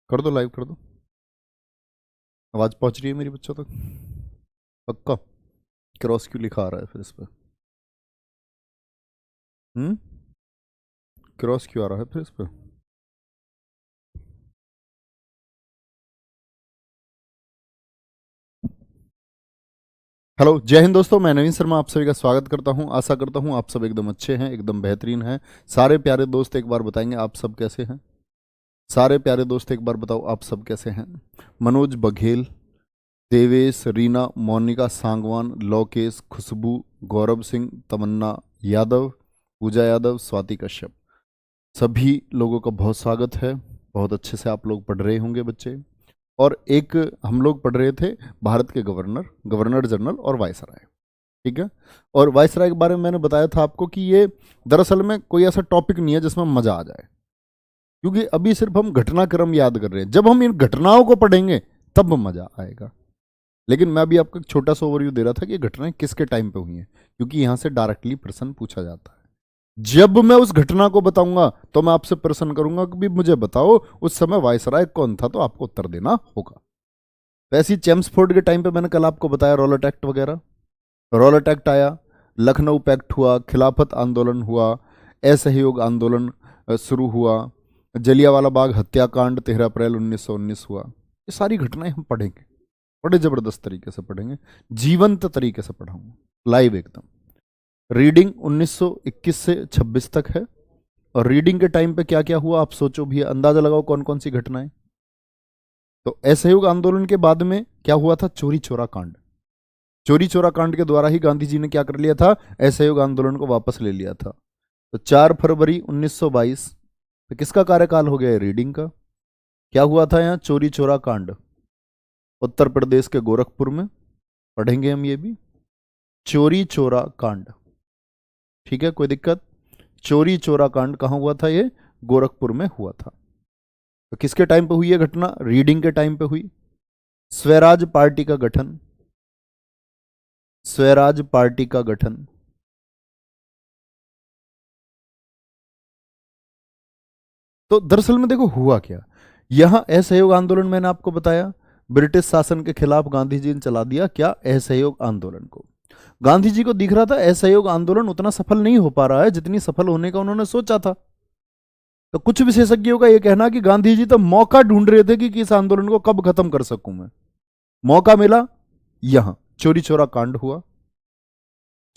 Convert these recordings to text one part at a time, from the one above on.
कर दो, लाइव कर दो। आवाज पहुंच रही है मेरी बच्चों तक? पक्का? क्रॉस क्यों लिखा आ रहा है फिर इस पर? हम्म। क्रॉस क्यों आ रहा है फिर इस पर? हेलो, जय हिंद दोस्तों। मैं नवीन शर्मा आप सभी का स्वागत करता हूं। आशा करता हूं आप सब एकदम अच्छे हैं, एकदम बेहतरीन हैं। सारे प्यारे दोस्त एक बार बताएंगे आप सब कैसे हैं? सारे प्यारे दोस्त एक बार बताओ आप सब कैसे हैं? मनोज बघेल, देवेश, रीना, मोनिका सांगवान, लोकेश, खुशबू, गौरव सिंह, तमन्ना यादव, पूजा यादव, स्वाति कश्यप, सभी लोगों का बहुत स्वागत है। बहुत अच्छे से आप लोग पढ़ रहे होंगे बच्चे। और एक हम लोग पढ़ रहे थे भारत के गवर्नर, गवर्नर जनरल और वायसराय। ठीक है। और वायसराय के बारे में मैंने बताया था आपको कि ये दरअसल में कोई ऐसा टॉपिक नहीं है जिसमें मजा आ जाए, क्योंकि अभी सिर्फ हम घटनाक्रम याद कर रहे हैं। जब हम इन घटनाओं को पढ़ेंगे तब मजा आएगा। लेकिन मैं अभी आपको एक छोटा सा ओवरव्यू दे रहा था कि ये घटनाएं किसके टाइम पे हुई हैं, क्योंकि यहां से डायरेक्टली प्रश्न पूछा जाता है। जब मैं उस घटना को बताऊंगा तो मैं आपसे प्रश्न करूंगा कि भी मुझे बताओ उस समय वायसराय कौन था, तो आपको उत्तर देना होगा। वैसे ही चेम्सफोर्ड के टाइम पे मैंने कल आपको बताया रॉलेट एक्ट वगैरह। रॉलेट एक्ट आया, लखनऊ पैक्ट हुआ, खिलाफत आंदोलन हुआ, असहयोग आंदोलन शुरू हुआ, जलियांवाला बाग हत्याकांड 13 अप्रैल 1919 हुआ। ये सारी घटनाएं हम पढ़ेंगे, बड़े जबरदस्त तरीके से पढ़ेंगे, जीवंत तरीके से पढ़ाऊंगा, लाइव एकदम। रीडिंग 1921 से 26 तक है। और रीडिंग के टाइम पे क्या क्या हुआ आप सोचो भी, अंदाजा लगाओ कौन कौन सी घटनाएं। तो असहयोग आंदोलन के बाद में क्या हुआ था? चोरी चोरा कांड। चोरी चोरा कांड के द्वारा ही गांधी जी ने क्या कर लिया था? असहयोग आंदोलन को वापस ले लिया था। तो 4 फरवरी 1922 तो किसका कार्यकाल हो गया है? रीडिंग का। क्या हुआ था यहाँ? चोरी चोरा कांड, उत्तर प्रदेश के गोरखपुर में। पढ़ेंगे हम ये भी, चोरी चोरा कांड। ठीक है, कोई दिक्कत? चोरी चोरा कांड कहां हुआ था? ये गोरखपुर में हुआ था। तो किसके टाइम पे हुई है घटना? रीडिंग के टाइम पे हुई। स्वराज पार्टी का गठन, स्वराज पार्टी का गठन। तो दरअसल में देखो हुआ क्या, यहां असहयोग आंदोलन मैंने आपको बताया, ब्रिटिश शासन के खिलाफ गांधी जी ने चला दिया क्या? असहयोग आंदोलन को। गांधी जी को दिख रहा था असहयोग आंदोलन उतना सफल नहीं हो पा रहा है जितनी सफल होने का उन्होंने सोचा था। तो कुछ विशेषज्ञों का यह कहना कि गांधी जी तो मौका ढूंढ रहे थे कि इस आंदोलन को कब खत्म कर सकूं मैं। मौका मिला, यहां चोरी चोरा कांड हुआ।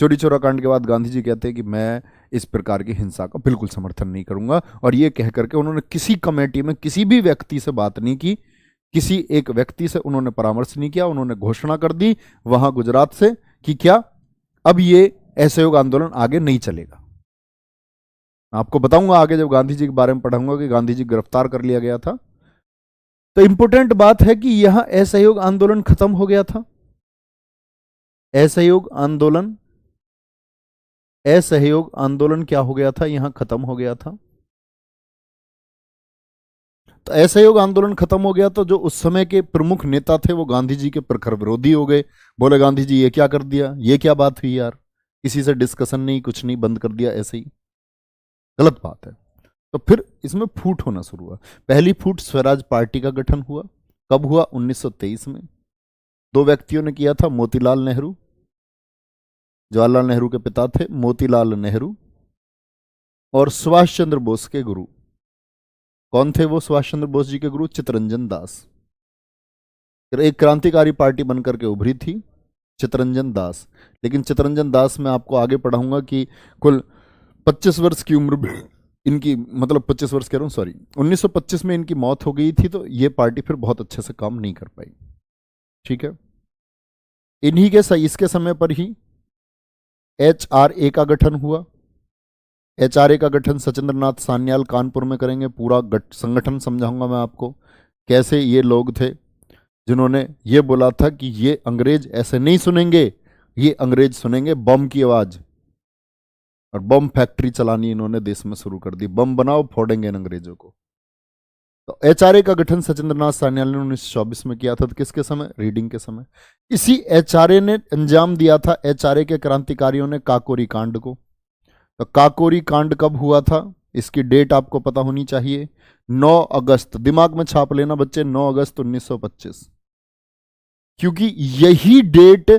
चोरी चोरा कांड के बाद गांधी जी कहते हैं कि मैं इस प्रकार की हिंसा का बिल्कुल समर्थन नहीं करूंगा। और ये कह करके उन्होंने किसी कमेटी में किसी भी व्यक्ति से बात नहीं की, किसी एक व्यक्ति से उन्होंने परामर्श नहीं किया। उन्होंने घोषणा कर दी वहां गुजरात से कि क्या अब ये असहयोग आंदोलन आगे नहीं चलेगा। आपको बताऊंगा आगे जब गांधी जी के बारे में पढ़ाऊंगा कि गांधी जी गिरफ्तार कर लिया गया था। तो इंपॉर्टेंट बात है कि यहां असहयोग आंदोलन खत्म हो गया था। असहयोग आंदोलन, असहयोग आंदोलन क्या हो गया था? यहां खत्म हो गया था। तो असहयोग आंदोलन खत्म हो गया तो जो उस समय के प्रमुख नेता थे वो गांधी जी के प्रखर विरोधी हो गए। बोले गांधी जी ये क्या कर दिया, ये क्या बात हुई यार, किसी से डिस्कशन नहीं, कुछ नहीं, बंद कर दिया ऐसे ही, गलत बात है। तो फिर इसमें फूट होना शुरू हुआ। पहली फूट स्वराज पार्टी का गठन हुआ। कब हुआ? 1923 में। दो व्यक्तियों ने किया था, मोतीलाल नेहरू, जवाहरलाल नेहरू के पिता थे मोतीलाल नेहरू, और सुभाष चंद्र बोस के गुरु। कौन थे वो सुभाष चंद्र बोस जी के गुरु? चित्तरंजन दास। फिर एक क्रांतिकारी पार्टी बनकर के उभरी थी, चित्तरंजन दास। लेकिन चित्तरंजन दास मैं आपको आगे पढ़ाऊंगा कि कुल 25 वर्ष की उम्र में इनकी, मतलब 25 वर्ष कह रहा हूँ, सॉरी, 1925 में इनकी मौत हो गई थी। तो ये पार्टी फिर बहुत अच्छे से काम नहीं कर पाई। ठीक है। इन्हीं के इसके समय पर ही HRA का गठन हुआ। HRA का गठन सचिंद्र नाथ सान्याल कानपुर में करेंगे। पूरा संगठन समझाऊंगा मैं आपको, कैसे ये लोग थे जिन्होंने ये बोला था कि ये अंग्रेज ऐसे नहीं सुनेंगे, ये अंग्रेज सुनेंगे बम की आवाज। और बम फैक्ट्री चलानी इन्होंने देश में शुरू कर दी, बम बनाओ फोड़ेंगे इन अंग्रेजों को। तो HRA का गठन सचिंद्र नाथ सान्याल ने 1924 में किया था। तो किसके समय? रीडिंग के समय। इसी HRA ने अंजाम दिया था, HRA के क्रांतिकारियों ने, काकोरी कांड को। तो काकोरी कांड कब हुआ था? इसकी डेट आपको पता होनी चाहिए। 9 अगस्त, दिमाग में छाप लेना बच्चे, 9 अगस्त 1925, क्योंकि यही डेट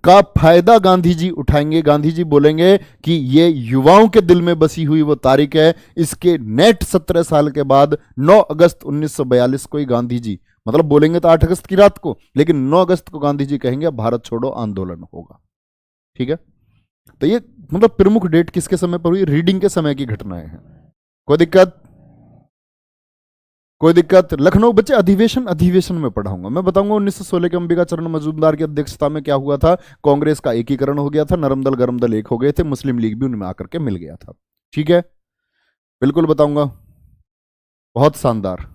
का फायदा गांधी जी उठाएंगे। गांधी जी बोलेंगे कि ये युवाओं के दिल में बसी हुई वो तारीख है। इसके नेट 17 साल के बाद 9 अगस्त 1942 को ही गांधी जी, मतलब बोलेंगे तो 8 अगस्त की रात को, लेकिन 9 अगस्त को गांधी जी कहेंगे भारत छोड़ो आंदोलन होगा। ठीक है, तो ये मतलब प्रमुख डेट किसके समय पर हुई? रीडिंग के समय की घटनाएं हैं। कोई दिक्कत? कोई दिक्कत? लखनऊ बच्चे अधिवेशन, अधिवेशन में पढ़ाऊंगा मैं, बताऊंगा 1916 के अंबिका चरण मजूमदार की अध्यक्षता में क्या हुआ था। कांग्रेस का एकीकरण हो गया था, नरम दल गरम दल एक हो गए थे, मुस्लिम लीग भी उनमें आकर के मिल गया था। ठीक है, बिल्कुल बताऊंगा। बहुत शानदार।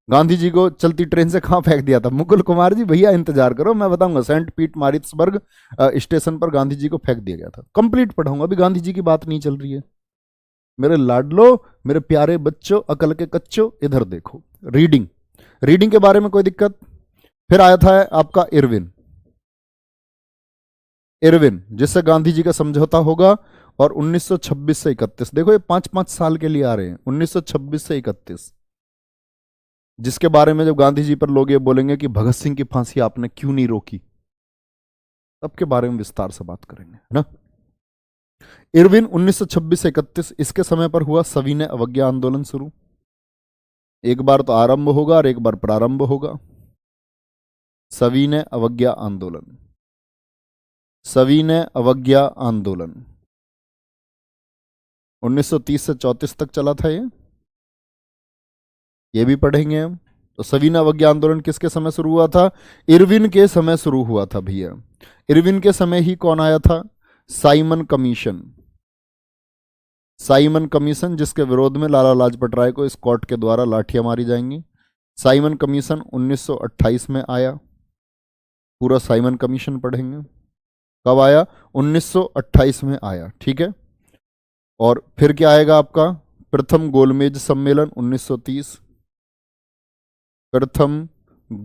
गांधी जी को चलती ट्रेन से कहां फेंक दिया था? मुकुल कुमार जी भैया इंतजार करो, मैं बताऊंगा। सेंट पीट मारिट्सबर्ग स्टेशन पर गांधी जी को फेंक दिया गया था। कंप्लीट पढ़ाऊंगा, अभी गांधी जी की बात नहीं चल रही है। मेरे लाडलो, मेरे प्यारे बच्चों, अकल के कच्चों, इधर देखो। रीडिंग, रीडिंग के बारे में कोई दिक्कत? फिर आया था आपका इरविन, इरविन जिससे गांधी जी का समझौता होगा, और 1926 से 31, देखो ये 5-5 साल के लिए आ रहे हैं, 1926 से 31, जिसके बारे में जब गांधी जी पर लोग ये बोलेंगे कि भगत सिंह की फांसी आपने क्यों नहीं रोकी, तब के बारे में विस्तार से बात करेंगे, है ना। इरविन 1926 से 31, इसके समय पर हुआ सविनय अवज्ञा आंदोलन शुरू। एक बार तो आरंभ होगा और एक बार प्रारंभ होगा। सविनय अवज्ञा आंदोलन, सविनय अवज्ञा आंदोलन 1930 से 34 तक चला था ये भी पढ़ेंगे हम। तो सविनय अवज्ञा आंदोलन किसके समय शुरू हुआ था? इरविन के समय शुरू हुआ था भैया। इरविन के समय ही कौन आया था? साइमन कमीशन, साइमन कमीशन जिसके विरोध में लाला लाजपत राय को स्कॉट के द्वारा लाठियां मारी जाएंगी। साइमन कमीशन 1928 में आया, पूरा साइमन कमीशन पढ़ेंगे। कब आया? 1928 में आया, ठीक है। और फिर क्या आएगा आपका? प्रथम गोलमेज सम्मेलन 1930, प्रथम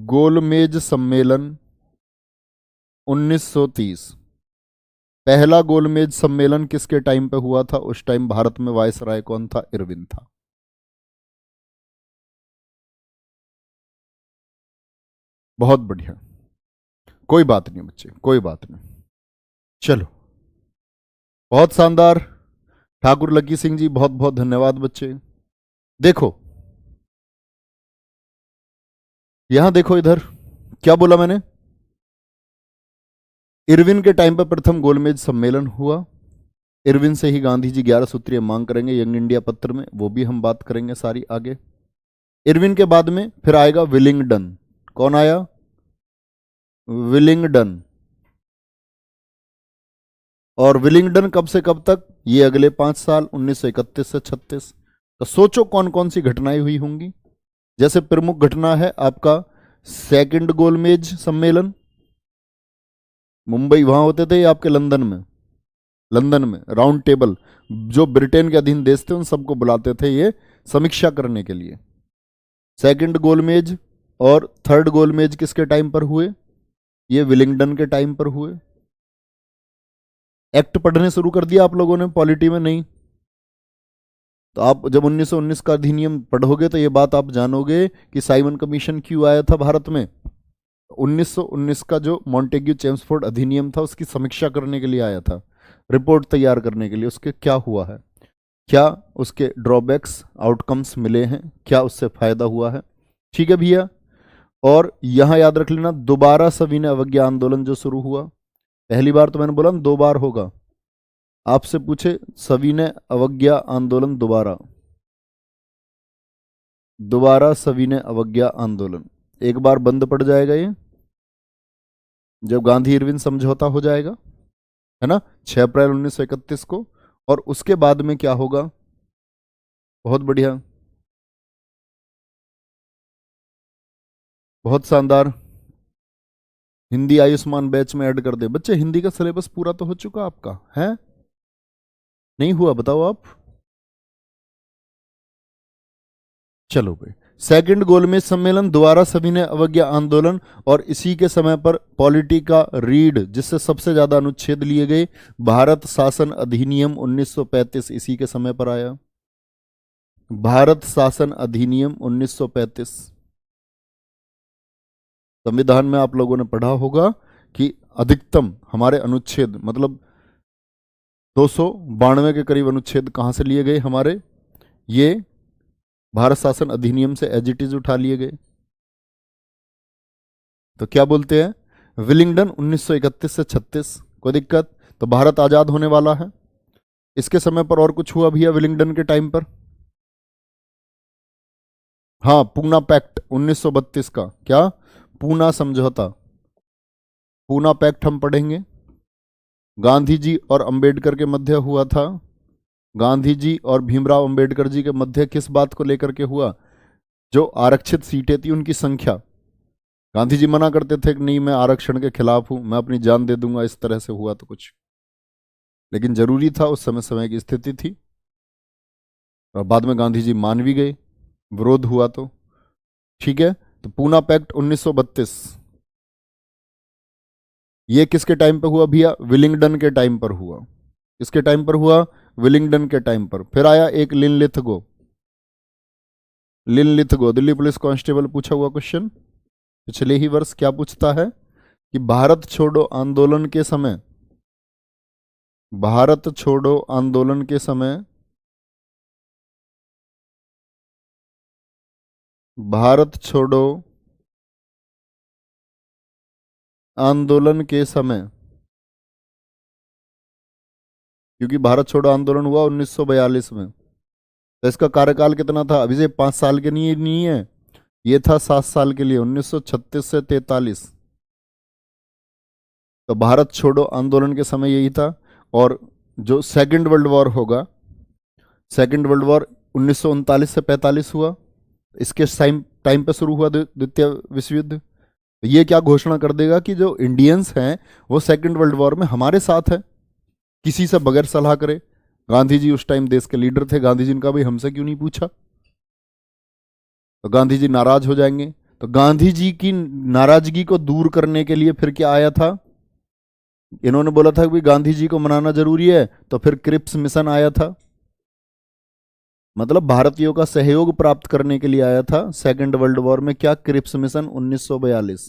गोलमेज सम्मेलन 1930। पहला गोलमेज सम्मेलन किसके टाइम पे हुआ था? उस टाइम भारत में वायसराय कौन था? इरविन था। बहुत बढ़िया, कोई बात नहीं बच्चे, कोई बात नहीं। चलो, बहुत शानदार। ठाकुर लकी सिंह जी बहुत बहुत धन्यवाद बच्चे। देखो यहां देखो, इधर क्या बोला मैंने? इरविन के टाइम पर प्रथम गोलमेज सम्मेलन हुआ। इरविन से ही गांधी जी 11 सूत्रीय मांग करेंगे यंग इंडिया पत्र में, वो भी हम बात करेंगे सारी आगे। इरविन के बाद में फिर आएगा विलिंगडन। कौन आया? विलिंगडन। और विलिंगडन कब से कब तक? ये अगले 5 साल, 1931 से 36। तो सोचो कौन कौन सी घटनाएं हुई होंगी। जैसे प्रमुख घटना है आपका सेकंड गोलमेज सम्मेलन, मुंबई वहां होते थे, आपके लंदन में, लंदन में राउंड टेबल, जो ब्रिटेन के अधीन देश थे उन सबको बुलाते थे ये समीक्षा करने के लिए। सेकंड गोलमेज और थर्ड गोलमेज किसके टाइम पर हुए? ये विलिंगडन के टाइम पर हुए। एक्ट पढ़ने शुरू कर दिया आप लोगों ने पॉलिटी में? नहीं। तो आप जब 1919 का अधिनियम पढ़ोगे तो ये बात आप जानोगे कि साइमन कमीशन क्यों आया था भारत में। 1919 का जो मॉन्टेग्यू चेम्सफोर्ड अधिनियम था उसकी समीक्षा करने के लिए आया था, रिपोर्ट तैयार करने के लिए, उसके क्या हुआ है, क्या उसके ड्रॉबैक्स आउटकम्स मिले हैं, क्या उससे फायदा हुआ है। ठीक है भैया। और यहां याद रख लेना, दोबारा सविनय अवज्ञा आंदोलन जो शुरू हुआ, पहली बार तो मैंने बोला ना 2 बार होगा, आपसे पूछे सविनय अवज्ञा आंदोलन दोबारा, दोबारा सविनय अवज्ञा आंदोलन। एक बार बंद पड़ जाएगा ये जब गांधी इरविन समझौता हो जाएगा, है ना, 6 अप्रैल 1931 को। और उसके बाद में क्या होगा? बहुत बढ़िया, बहुत शानदार। हिंदी आयुष्मान बैच में ऐड कर दे बच्चे। हिंदी का सिलेबस पूरा तो हो चुका आपका है? नहीं हुआ? बताओ आप। चलो भाई, सेकंड गोलमेज सम्मेलन, दोबारा सविनय अवज्ञा आंदोलन, और इसी के समय पर पॉलिटी का रीड जिससे सबसे ज्यादा अनुच्छेद लिए गए, भारत शासन अधिनियम 1935 इसी के समय पर आया। भारत शासन अधिनियम 1935। संविधान में आप लोगों ने पढ़ा होगा कि अधिकतम हमारे अनुच्छेद मतलब 292 के करीब अनुच्छेद कहाँ से लिए गए हमारे, ये भारत शासन अधिनियम से एज इट इज उठा लिए गए। तो क्या बोलते हैं, विलिंगडन 1931 से 36। कोई दिक्कत? तो भारत आजाद होने वाला है। इसके समय पर और कुछ हुआ भैया विलिंगडन के टाइम पर? हाँ, पूना पैक्ट 1932 का। क्या? पूना समझौता। पूना पैक्ट हम पढ़ेंगे। गांधी जी और अंबेडकर के मध्य हुआ था। गांधी जी और भीमराव अंबेडकर जी के मध्य किस बात को लेकर के हुआ? जो आरक्षित सीटें थी उनकी संख्या। गांधी जी मना करते थे कि नहीं मैं आरक्षण के खिलाफ हूं, मैं अपनी जान दे दूंगा, इस तरह से हुआ तो कुछ, लेकिन जरूरी था, उस समय समय की स्थिति थी। और बाद में गांधी जी मान भी गए, विरोध हुआ तो। ठीक है, तो पूना पैक्ट 1932 ये किसके टाइम पर हुआ भैया? विलिंगडन के टाइम पर हुआ। किसके टाइम पर हुआ? विलिंगडन के टाइम पर। फिर आया एक Linlithgow. Linlithgow Delhi police constable पूछा हुआ क्वेश्चन पिछले ही वर्ष। क्या पूछता है कि भारत छोड़ो आंदोलन के समय, भारत छोड़ो आंदोलन के समय, भारत छोड़ो आंदोलन के समय, क्योंकि भारत छोड़ो आंदोलन हुआ 1942 में, तो इसका कार्यकाल कितना था? अभी से 5 साल के नहीं है, ये था 7 साल के लिए, 1936 से 43। तो भारत छोड़ो आंदोलन के समय यही था। और जो सेकंड वर्ल्ड वॉर होगा, सेकंड वर्ल्ड वॉर 1939 से 45 हुआ, इसके टाइम टाइम पे शुरू हुआ द्वितीय विश्व युद्ध। ये क्या घोषणा कर देगा कि जो इंडियंस हैं वो सेकंड वर्ल्ड वॉर में हमारे साथ है, किसी से बगैर सलाह करे। गांधी जी उस टाइम देश के लीडर थे, गांधी जी ने कहा भाई हमसे क्यों नहीं पूछा? तो गांधी जी नाराज हो जाएंगे। तो गांधी जी की नाराजगी को दूर करने के लिए फिर क्या आया था? इन्होंने बोला था कि गांधी जी को मनाना जरूरी है, तो फिर क्रिप्स मिशन आया था, मतलब भारतीयों का सहयोग प्राप्त करने के लिए आया था सेकंड वर्ल्ड वॉर में। क्या? क्रिप्स मिशन 1942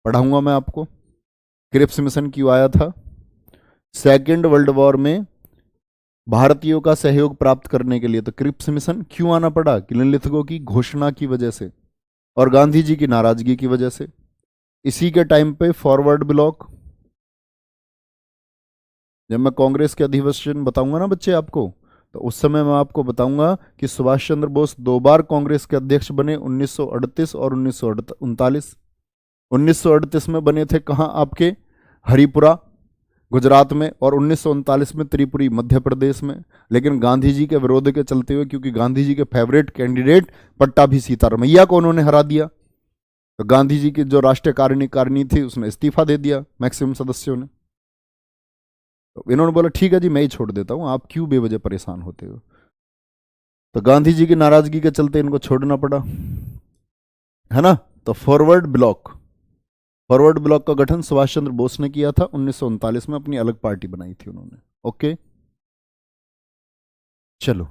पढ़ाऊंगा मैं आपको। क्रिप्स मिशन क्यों आया था? सेकंड वर्ल्ड वॉर में भारतीयों का सहयोग प्राप्त करने के लिए। तो क्रिप्स मिशन क्यों आना पड़ा? किलिनलिथगो की घोषणा की वजह से और गांधी जी की नाराजगी की वजह से। इसी के टाइम पे फॉरवर्ड ब्लॉक, जब मैं कांग्रेस के अधिवेशन बताऊंगा ना बच्चे आपको, तो उस समय मैं आपको बताऊंगा कि सुभाष चंद्र बोस 2 बार कांग्रेस के अध्यक्ष बने, 1938 और 1939। 1938 में बने थे कहाँ? आपके हरिपुरा गुजरात में, और 1939 में त्रिपुरी मध्य प्रदेश में। लेकिन गांधी जी के विरोध के चलते हुए, क्योंकि गांधी जी के फेवरेट कैंडिडेट पट्टाभी सीतारमैया को उन्होंने हरा दिया, तो गांधी जी की जो राष्ट्रीय कार्यकारिणी थी उसने इस्तीफा दे दिया मैक्सिमम सदस्यों ने। तो इन्होंने बोला ठीक है जी मैं ही छोड़ देता हूं, आप क्यों बेवजह परेशान होते हो? तो गांधी जी की नाराजगी के चलते इनको छोड़ना पड़ा, है ना। तो फॉरवर्ड ब्लॉक का गठन सुभाष चंद्र बोस ने किया था 1939 में, अपनी अलग पार्टी बनाई थी उन्होंने। ओके, चलो।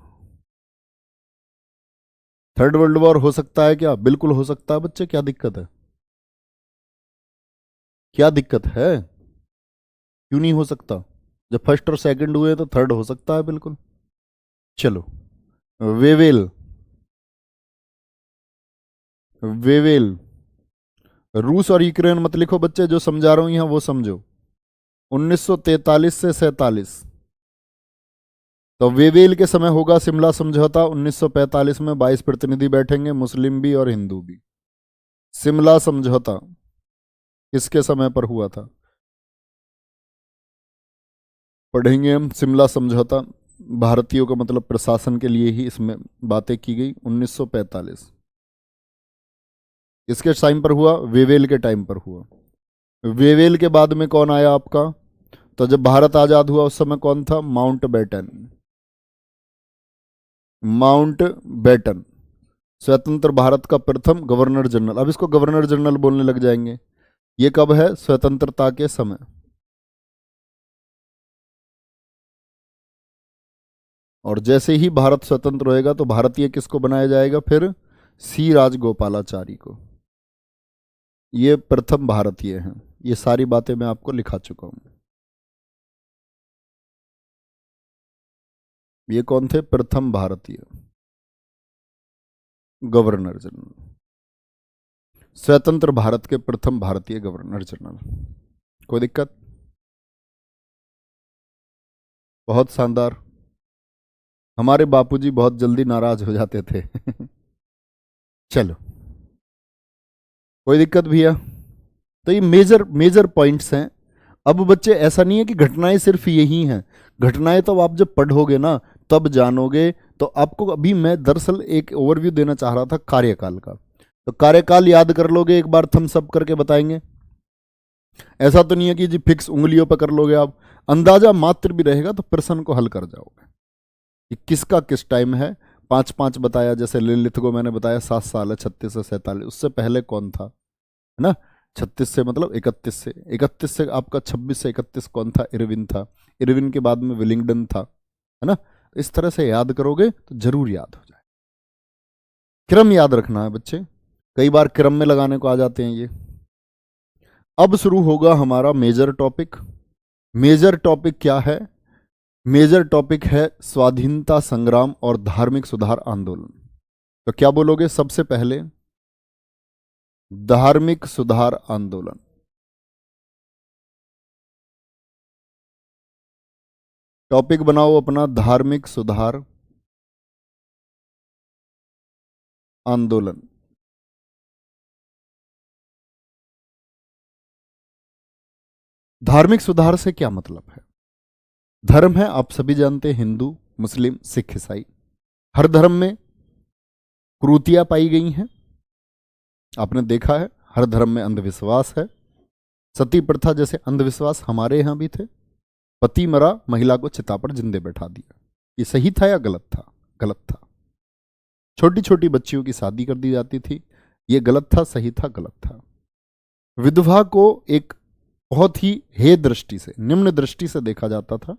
थर्ड वर्ल्ड वॉर हो सकता है क्या? बिल्कुल हो सकता है बच्चे, क्या दिक्कत है? क्या दिक्कत है? क्यों नहीं हो सकता? जब फर्स्ट और सेकंड हुए तो थर्ड हो सकता है बिल्कुल। चलो, वेवेल, वेवेल, रूस और यूक्रेन मत लिखो बच्चे, जो समझा रहा हूं यहां वो समझो। 1943 से 47। तो वेवेल के समय होगा शिमला समझौता 1945 में, 22 प्रतिनिधि बैठेंगे, मुस्लिम भी और हिंदू भी। शिमला समझौता किसके समय पर हुआ था? पढ़ेंगे हम शिमला समझौता। भारतीयों का मतलब प्रशासन के लिए ही इसमें बातें की गई। 1945 किसके टाइम पर हुआ? वेवेल के टाइम पर हुआ। वेवेल के बाद में कौन आया आपका? तो जब भारत आजाद हुआ उस समय कौन था? Mount baton. माउंट बैटन स्वतंत्र भारत का प्रथम गवर्नर जनरल। अब इसको गवर्नर जनरल बोलने लग जाएंगे। ये कब है? स्वतंत्रता के समय। और जैसे ही भारत स्वतंत्र होएगा तो भारतीय किसको बनाया जाएगा फिर? सी राजगोपालाचारी को। ये प्रथम भारतीय हैं। ये सारी बातें मैं आपको लिखा चुका हूं। ये कौन थे? प्रथम भारतीय गवर्नर जनरल, स्वतंत्र भारत के प्रथम भारतीय गवर्नर जनरल। कोई दिक्कत? बहुत शानदार। हमारे बापूजी बहुत जल्दी नाराज हो जाते थे। चलो, कोई दिक्कत भैया? तो ये मेजर मेजर पॉइंट्स हैं। अब बच्चे ऐसा नहीं है कि घटनाएं सिर्फ यही हैं। घटनाएं तो आप जब पढ़ोगे ना तब जानोगे। तो आपको अभी मैं दरअसल एक ओवरव्यू देना चाह रहा था कार्यकाल का। तो कार्यकाल याद कर लोगे एक बार, थम्स अप करके बताएंगे। ऐसा तो नहीं है कि जी फिक्स उंगलियों पर कर लोगे आप। अंदाजा मात्र भी रहेगा तो प्रश्न को हल कर जाओगे कि किसका किस टाइम है। 5-5 बताया, जैसे लिलित को मैंने बताया 7 साल है, 36 से 47। उससे पहले कौन था, है ना? 36 से मतलब 31 से आपका 26 से 31 कौन था? इरविन था। इरविन के बाद में विलिंगडन था, है ना? इस तरह से याद करोगे तो जरूर याद हो जाए। क्रम याद रखना है बच्चे, कई बार क्रम में लगाने को आ जाते हैं ये। अब शुरू होगा हमारा मेजर टॉपिक। मेजर टॉपिक क्या है? मेजर टॉपिक है स्वाधीनता संग्राम और धार्मिक सुधार आंदोलन। तो क्या बोलोगे सबसे पहले? धार्मिक सुधार आंदोलन। टॉपिक बनाओ अपना, धार्मिक सुधार आंदोलन। धार्मिक सुधार से क्या मतलब है? धर्म है, आप सभी जानते हैं, हिंदू, मुस्लिम, सिख, ईसाई। हर धर्म में कुरीतियां पाई गई हैं, आपने देखा है। हर धर्म में अंधविश्वास है। सती प्रथा जैसे अंधविश्वास हमारे यहां भी थे। पति मरा, महिला को चिता पर जिंदे बैठा दिया। ये सही था या गलत था? गलत था। छोटी छोटी बच्चियों की शादी कर दी जाती थी। ये गलत था, सही था, गलत था। विधवा को एक बहुत ही हे दृष्टि से, निम्न दृष्टि से देखा जाता था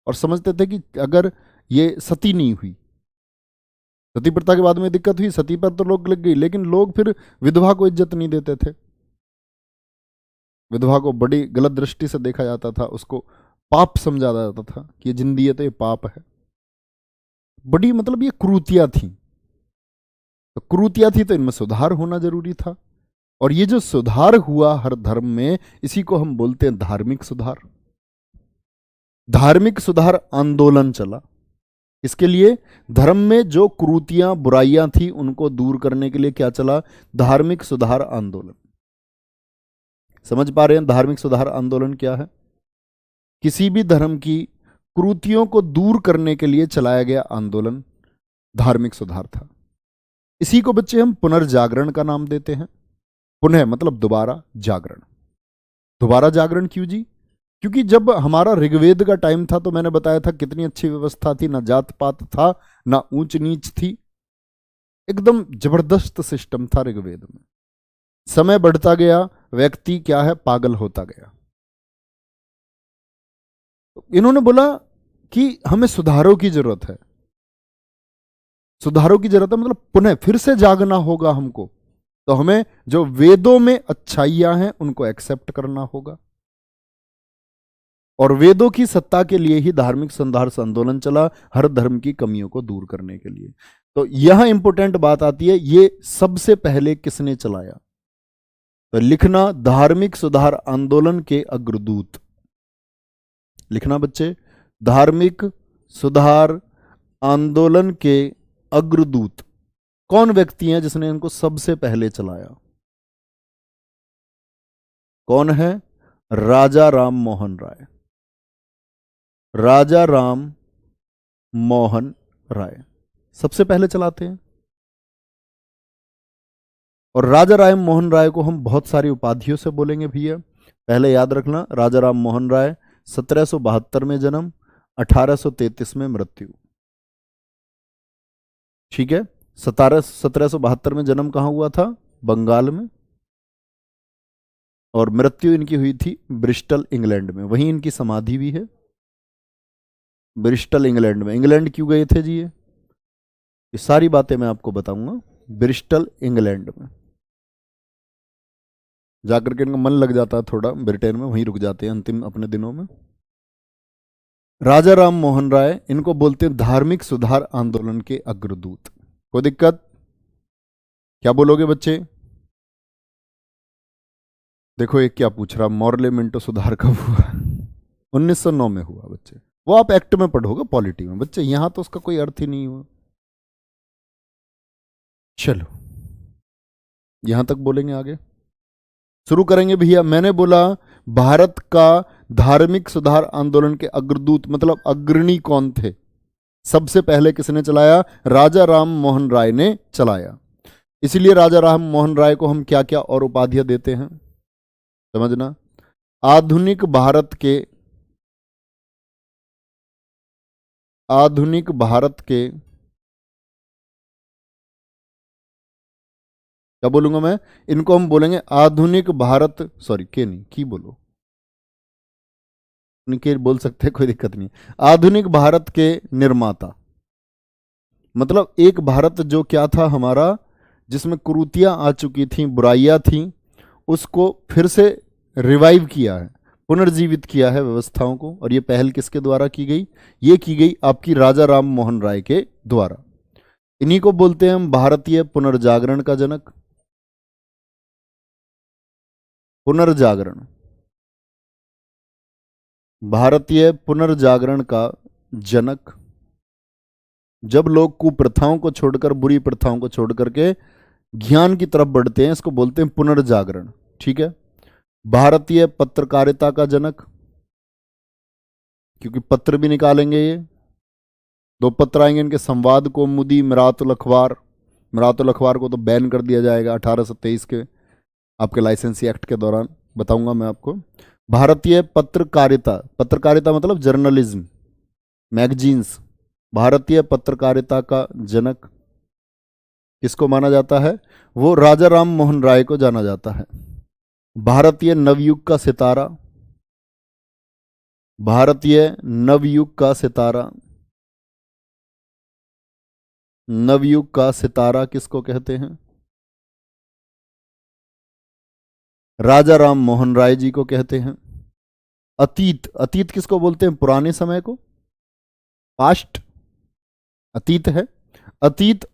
और समझते थे कि अगर ये सती नहीं हुई, सती प्रथा के बाद में दिक्कत हुई, सती पर तो लोग लग गई, लेकिन लोग फिर विधवा को इज्जत नहीं देते थे। विधवा को बड़ी गलत दृष्टि से देखा जाता था, उसको पाप समझा जाता था कि ये जिंदी है तो ये पाप है। बड़ी मतलब ये क्रूतियां थी। तो क्रूतियां थी तो इनमें सुधार होना जरूरी था। और ये जो सुधार हुआ हर धर्म में, इसी को हम बोलते हैं धार्मिक सुधार। धार्मिक सुधार आंदोलन चला। इसके लिए धर्म में जो क्रूतियां बुराइयां थी उनको दूर करने के लिए क्या चला? धार्मिक सुधार आंदोलन। समझ पा रहे हैं धार्मिक सुधार आंदोलन क्या है? किसी भी धर्म की क्रूतियों को दूर करने के लिए चलाया गया आंदोलन धार्मिक सुधार था। इसी को बच्चे हम पुनर्जागरण का नाम देते हैं। पुनः मतलब दोबारा, जागरण। दोबारा जागरण क्यों जी? क्योंकि जब हमारा ऋग्वेद का टाइम था तो मैंने बताया था कितनी अच्छी व्यवस्था थी, ना जात पात था, ना ऊंच नीच थी। एकदम जबरदस्त सिस्टम था ऋग्वेद में। समय बढ़ता गया, व्यक्ति क्या है? पागल होता गया। इन्होंने बोला कि हमें सुधारों की जरूरत है। सुधारों की जरूरत है मतलब पुनः फिर से जागना होगा हमको। तो हमें जो वेदों में अच्छाइयां हैं उनको एक्सेप्ट करना होगा। और वेदों की सत्ता के लिए ही धार्मिक संघर्ष आंदोलन चला, हर धर्म की कमियों को दूर करने के लिए। तो यह इंपॉर्टेंट बात आती है, ये सबसे पहले किसने चलाया? तो लिखना, धार्मिक सुधार आंदोलन के अग्रदूत। लिखना बच्चे, धार्मिक सुधार आंदोलन के अग्रदूत कौन व्यक्ति हैं जिसने इनको सबसे पहले चलाया? कौन है? राजा राम मोहन राय। राजा राम मोहन राय सबसे पहले चलाते हैं। और राजा राम मोहन राय को हम बहुत सारी उपाधियों से बोलेंगे भैया। पहले याद रखना, राजा राम मोहन राय 1772 में जन्म, 1833 में मृत्यु। ठीक है, 1772 में जन्म कहां हुआ था? बंगाल में। और मृत्यु इनकी हुई थी ब्रिस्टल, इंग्लैंड में। वहीं इनकी समाधि भी है। ब्रिस्टल इंग्लैंड में। इंग्लैंड क्यों गए थे जी ये सारी बातें मैं आपको बताऊंगा। ब्रिस्टल इंग्लैंड में जाकर के इनका मन लग जाता है थोड़ा, ब्रिटेन में वहीं रुक जाते हैं अंतिम अपने दिनों में। राजा राम मोहन राय, इनको बोलते हैं धार्मिक सुधार आंदोलन के अग्रदूत। कोई दिक्कत? क्या बोलोगे बच्चे? देखो एक क्या पूछ रहा, मॉर्लेमेंटो सुधार कब हुआ? 1909 में हुआ बच्चे। वो आप एक्ट में पढ़ोगे पॉलिटी में बच्चे, यहां तो उसका कोई अर्थ ही नहीं हुआ। चलो यहां तक बोलेंगे, आगे शुरू करेंगे भैया। मैंने बोला भारत का धार्मिक सुधार आंदोलन के अग्रदूत मतलब अग्रणी कौन थे? सबसे पहले किसने चलाया? राजा राम मोहन राय ने चलाया। इसलिए राजा राम मोहन राय को हम क्या क्या और उपाधियां देते हैं समझना। आधुनिक भारत के क्या बोलूंगा मैं, इनको हम बोलेंगे आधुनिक भारत, सॉरी के नहीं की बोलो, के बोल सकते हैं कोई दिक्कत नहीं। आधुनिक भारत के निर्माता, मतलब एक भारत जो क्या था हमारा, जिसमें कुरीतियां आ चुकी थी, बुराइयां थी, उसको फिर से रिवाइव किया है, पुनर्जीवित किया है व्यवस्थाओं को। और ये पहल किसके द्वारा की गई? ये की गई आपकी राजा राम मोहन राय के द्वारा। इन्हीं को बोलते हैं हम भारतीय पुनर्जागरण का जनक। पुनर्जागरण, भारतीय पुनर्जागरण का जनक। जब लोग कुप्रथाओं को छोड़कर, बुरी प्रथाओं को छोड़कर के ज्ञान की तरफ बढ़ते हैं, इसको बोलते हैं पुनर्जागरण। ठीक है। भारतीय पत्रकारिता का जनक, क्योंकि पत्र भी निकालेंगे ये, दो पत्र आएंगे इनके, संवाद कौमुदी, मिरातुल अखबार। मिरातुल अखबार को तो बैन कर दिया जाएगा 1823 के आपके लाइसेंसी एक्ट के दौरान, बताऊंगा मैं आपको। भारतीय पत्रकारिता, पत्रकारिता मतलब जर्नलिज्म, मैगजीन्स। भारतीय पत्रकारिता का जनक किसको माना जाता है? वो राजा राम मोहन राय को जाना जाता है। भारतीय नवयुग का सितारा, भारतीय नवयुग का सितारा, नवयुग का सितारा किसको कहते हैं? राजा राम मोहन राय जी को कहते हैं। अतीत, अतीत किसको बोलते हैं? पुराने समय को, पास्ट अतीत है। अतीत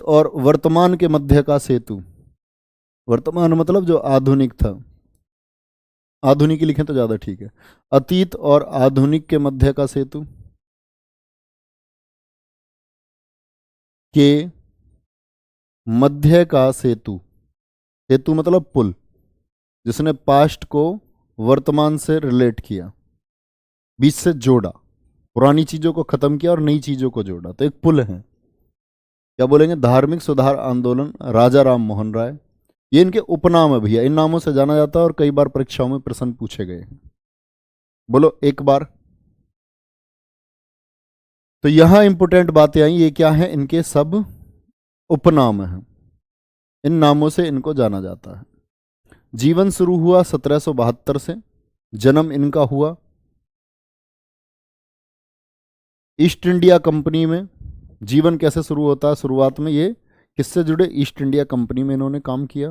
और वर्तमान के मध्य का सेतु, वर्तमान मतलब जो आधुनिक था, आधुनिक ही लिखें तो ज्यादा ठीक है। अतीत और आधुनिक के मध्य का सेतु के मध्य का सेतु, सेतु मतलब पुल, जिसने पास्ट को वर्तमान से रिलेट किया, बीच से जोड़ा, पुरानी चीजों को खत्म किया और नई चीजों को जोड़ा, तो एक पुल है। क्या बोलेंगे? धार्मिक सुधार आंदोलन, राजा राम मोहन राय। ये इनके उपनाम है भैया, इन नामों से जाना जाता है और कई बार परीक्षाओं में प्रश्न पूछे गए हैं। बोलो एक बार। तो यहां इंपोर्टेंट बातें आई, ये क्या है? इनके सब उपनाम हैं, इन नामों से इनको जाना जाता है। जीवन शुरू हुआ 1772 से, जन्म इनका हुआ ईस्ट इंडिया कंपनी में। जीवन कैसे शुरू होता है? शुरुआत में ये किससे जुड़े? ईस्ट इंडिया कंपनी में इन्होंने काम किया।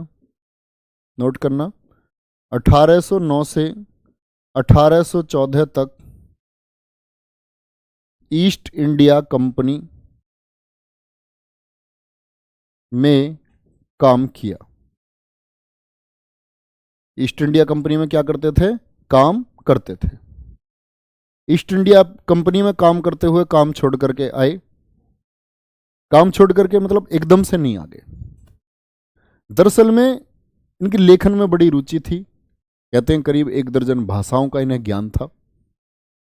नोट करना, 1809 से 1814 तक ईस्ट इंडिया कंपनी में काम किया। ईस्ट इंडिया कंपनी में क्या करते थे? काम करते थे। ईस्ट इंडिया कंपनी में काम करते हुए काम छोड़ करके आए। काम छोड़ करके मतलब एकदम से नहीं आ गए, दरअसल में इनकी लेखन में बड़ी रुचि थी। कहते हैं करीब 1 दर्जन भाषाओं का इन्हें ज्ञान था,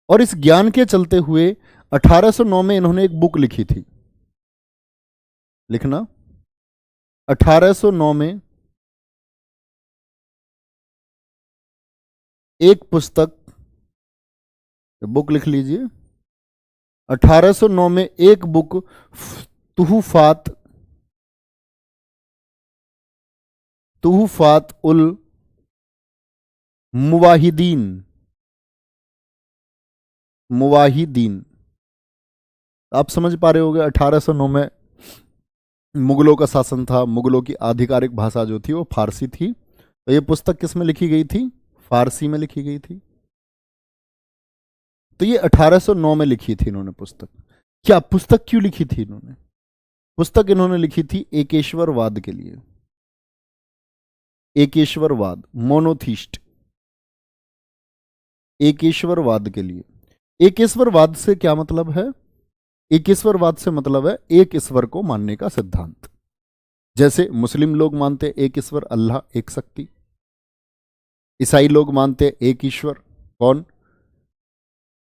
और इस ज्ञान के चलते हुए 1809 में इन्होंने एक बुक लिखी थी। लिखना, 1809 में एक पुस्तक, बुक लिख लीजिए। 1809 में एक बुक तुहुफात तुहुफात उल मुवाहिदीन, मुवाहिदीन। आप समझ पा रहे होगे 1809 में मुगलों का शासन था, मुगलों की आधिकारिक भाषा जो थी वो फारसी थी। तो ये पुस्तक किस में लिखी गई थी? फारसी में लिखी गई थी। तो ये 1809 में लिखी थी इन्होंने पुस्तक। क्या पुस्तक क्यों लिखी थी इन्होंने? पुस्तक इन्होंने लिखी थी एकेश्वरवाद के लिए। एकेश्वरवाद, मोनोथीस्ट, एकेश्वरवाद के लिए। एकेश्वरवाद से क्या मतलब है? एकेश्वरवाद से मतलब है एक ईश्वर को मानने का सिद्धांत। जैसे मुस्लिम लोग मानते एक ईश्वर अल्लाह, एक शक्ति। ईसाई लोग मानते एक ईश्वर, कौन?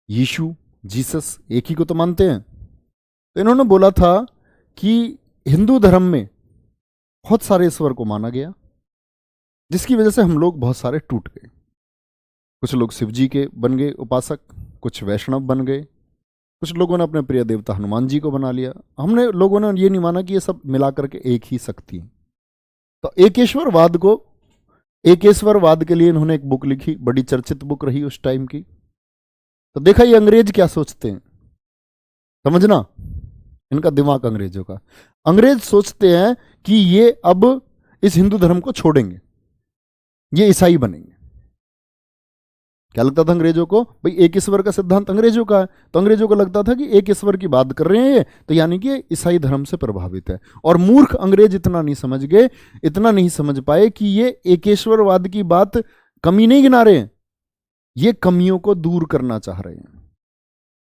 यीशु, जीसस, एक ही को तो मानते हैं। तो इन्होंने बोला था कि हिंदू धर्म में बहुत सारे ईश्वर को माना गया, जिसकी वजह से हम लोग बहुत सारे टूट गए। कुछ लोग शिव जी के बन गए उपासक, कुछ वैष्णव बन गए, कुछ लोगों ने अपने प्रिय देवता हनुमान जी को बना लिया। हमने लोगों ने ये नहीं माना कि ये सब मिलाकर के एक ही शक्ति है। तो एकेश्वरवाद को, एकेश्वरवाद के लिए इन्होंने एक बुक लिखी, बड़ी चर्चित बुक रही उस टाइम की। तो देखा ये अंग्रेज क्या सोचते हैं, समझना इनका दिमाग अंग्रेजों का। अंग्रेज सोचते हैं कि ये अब इस हिंदू धर्म को छोड़ेंगे, ये ईसाई बनेंगे। क्या लगता था अंग्रेजों को? भाई एक ईश्वर का सिद्धांत अंग्रेजों का है, तो अंग्रेजों को लगता था कि एक ईश्वर की बात कर रहे हैं ये, तो यानी कि ईसाई धर्म से प्रभावित है। और मूर्ख अंग्रेज इतना नहीं समझ गए, इतना नहीं समझ पाए कि ये एकेश्वरवाद की बात कमी नहीं गिना रहे हैं, ये कमियों को दूर करना चाह रहे हैं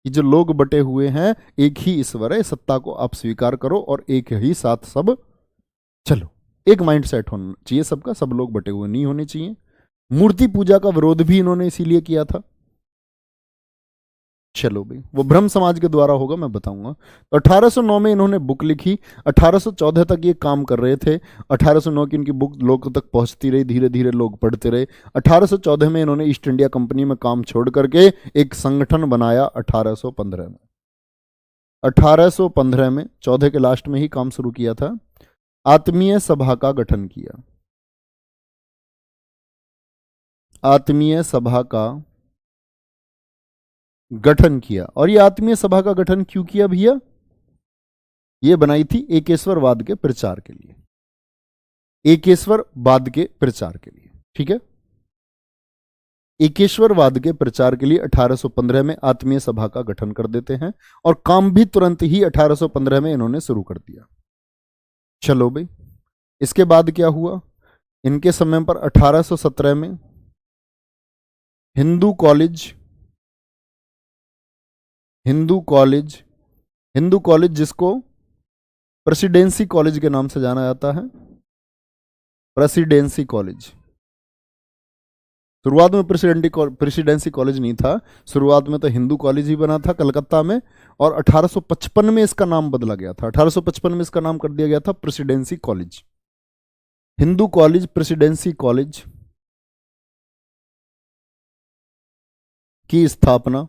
कि जो लोग बटे हुए हैं, एक ही ईश्वर है, सत्ता को आप स्वीकार करो और एक ही साथ सब चलो। एक माइंड सेट होना चाहिए सबका, सब लोग बटे हुए नहीं होने चाहिए। मूर्ति पूजा का विरोध भी इन्होंने इसीलिए किया था। चलो भाई, वो ब्रह्म समाज के द्वारा होगा, मैं बताऊंगा। तो 1809 में इन्होंने बुक लिखी, 1814 तक ये काम कर रहे थे। 1809 की इनकी बुक लोगों तक पहुंचती रही, धीरे धीरे लोग पढ़ते रहे। 1814 में इन्होंने ईस्ट इंडिया कंपनी में काम छोड़ करके एक संगठन बनाया 1815 में। 1815 में, 14 के लास्ट में ही काम शुरू किया था। आत्मीय सभा का गठन किया, आत्मीय सभा का गठन किया। और ये आत्मीय सभा का गठन क्यों किया भैया? ये बनाई थी एकेश्वरवाद के प्रचार के लिए, एकेश्वरवाद के प्रचार के लिए, ठीक है। एकेश्वरवाद के प्रचार के लिए 1815 में आत्मीय सभा का गठन कर देते हैं, और काम भी तुरंत ही 1815 में इन्होंने शुरू कर दिया। चलो भाई, इसके बाद क्या हुआ? इनके समय पर 1817 में Hindu college, Hindu college, Hindu college जिसको प्रेसिडेंसी कॉलेज के नाम से जाना जाता है, प्रेसिडेंसी कॉलेज। शुरुआत में प्रेसिडेंसी कॉलेज नहीं था, शुरुआत में तो हिंदू कॉलेज ही बना था कलकत्ता में, और 1855 में इसका नाम बदला गया था। 1855 में इसका नाम कर दिया गया था presidency college. Hindu college, presidency college की स्थापना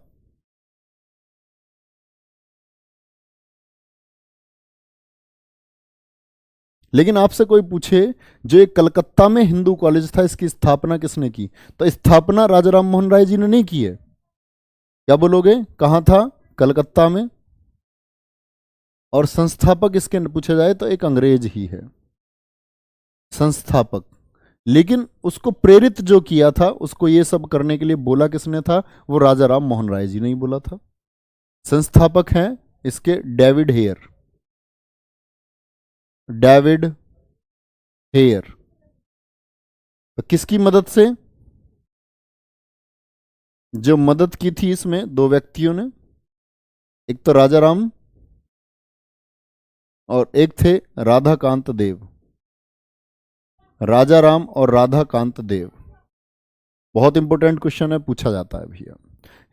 लेकिन आपसे कोई पूछे जो एक कलकत्ता में हिंदू कॉलेज था, इसकी स्थापना किसने की? तो स्थापना राजा राम मोहन राय जी ने नहीं की है। क्या बोलोगे? कहां था? कलकत्ता में। और संस्थापक इसके पूछा जाए तो एक अंग्रेज ही है संस्थापक। लेकिन उसको प्रेरित जो किया था, उसको ये सब करने के लिए बोला किसने था? वो राजा राम मोहन राय जी ने ही बोला था। संस्थापक हैं इसके डेविड हेयर, डेविड हेयर। तो किसकी मदद से? जो मदद की थी इसमें दो व्यक्तियों ने, एक तो राजा राम और एक थे राधाकांत देव। राजा राम और राधाकांत देव, बहुत इंपॉर्टेंट क्वेश्चन है, पूछा जाता है भैया।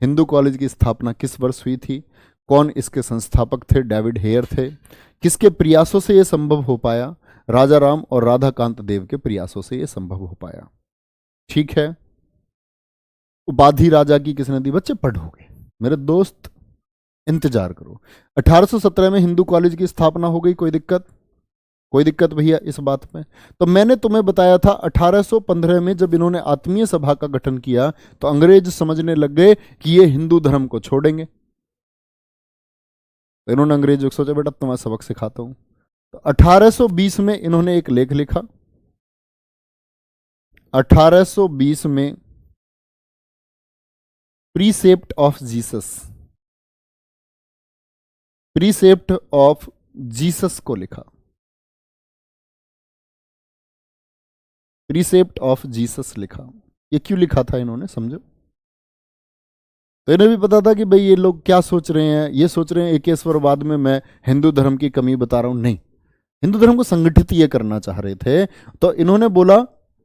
हिंदू कॉलेज की स्थापना किस वर्ष हुई थी? कौन इसके संस्थापक थे? डेविड हेयर थे। किसके प्रयासों से यह संभव हो पाया? राजा राम और राधाकांत देव के प्रयासों से यह संभव हो पाया, ठीक है। उपाधि राजा की किसने दी? बच्चे पढ़ोगे मेरे दोस्त, इंतजार करो। 1817 में हिंदू कॉलेज की स्थापना हो गई, कोई दिक्कत? कोई दिक्कत भैया इस बात में? तो मैंने तुम्हें बताया था 1815 में जब इन्होंने आत्मीय सभा का गठन किया तो अंग्रेज समझने लग गए कि ये हिंदू धर्म को छोड़ेंगे। तो इन्होंने अंग्रेजों को सोचा बेटा तुम्हें सबक सिखाता हूं। तो 1820 में इन्होंने एक लेख लिखा। 1820 में precept of Jesus, precept of Jesus को लिखा। प्रीसेप्ट ऑफ जीसस लिखा। ये क्यों लिखा था इन्होंने, समझो। तो इन्हें भी पता था कि भाई ये लोग क्या सोच रहे हैं, ये सोच रहे हैं एकेश्वरवाद में मैं हिंदू धर्म की कमी बता रहा हूं। नहीं, हिंदू धर्म को संगठित ये करना चाह रहे थे। तो इन्होंने बोला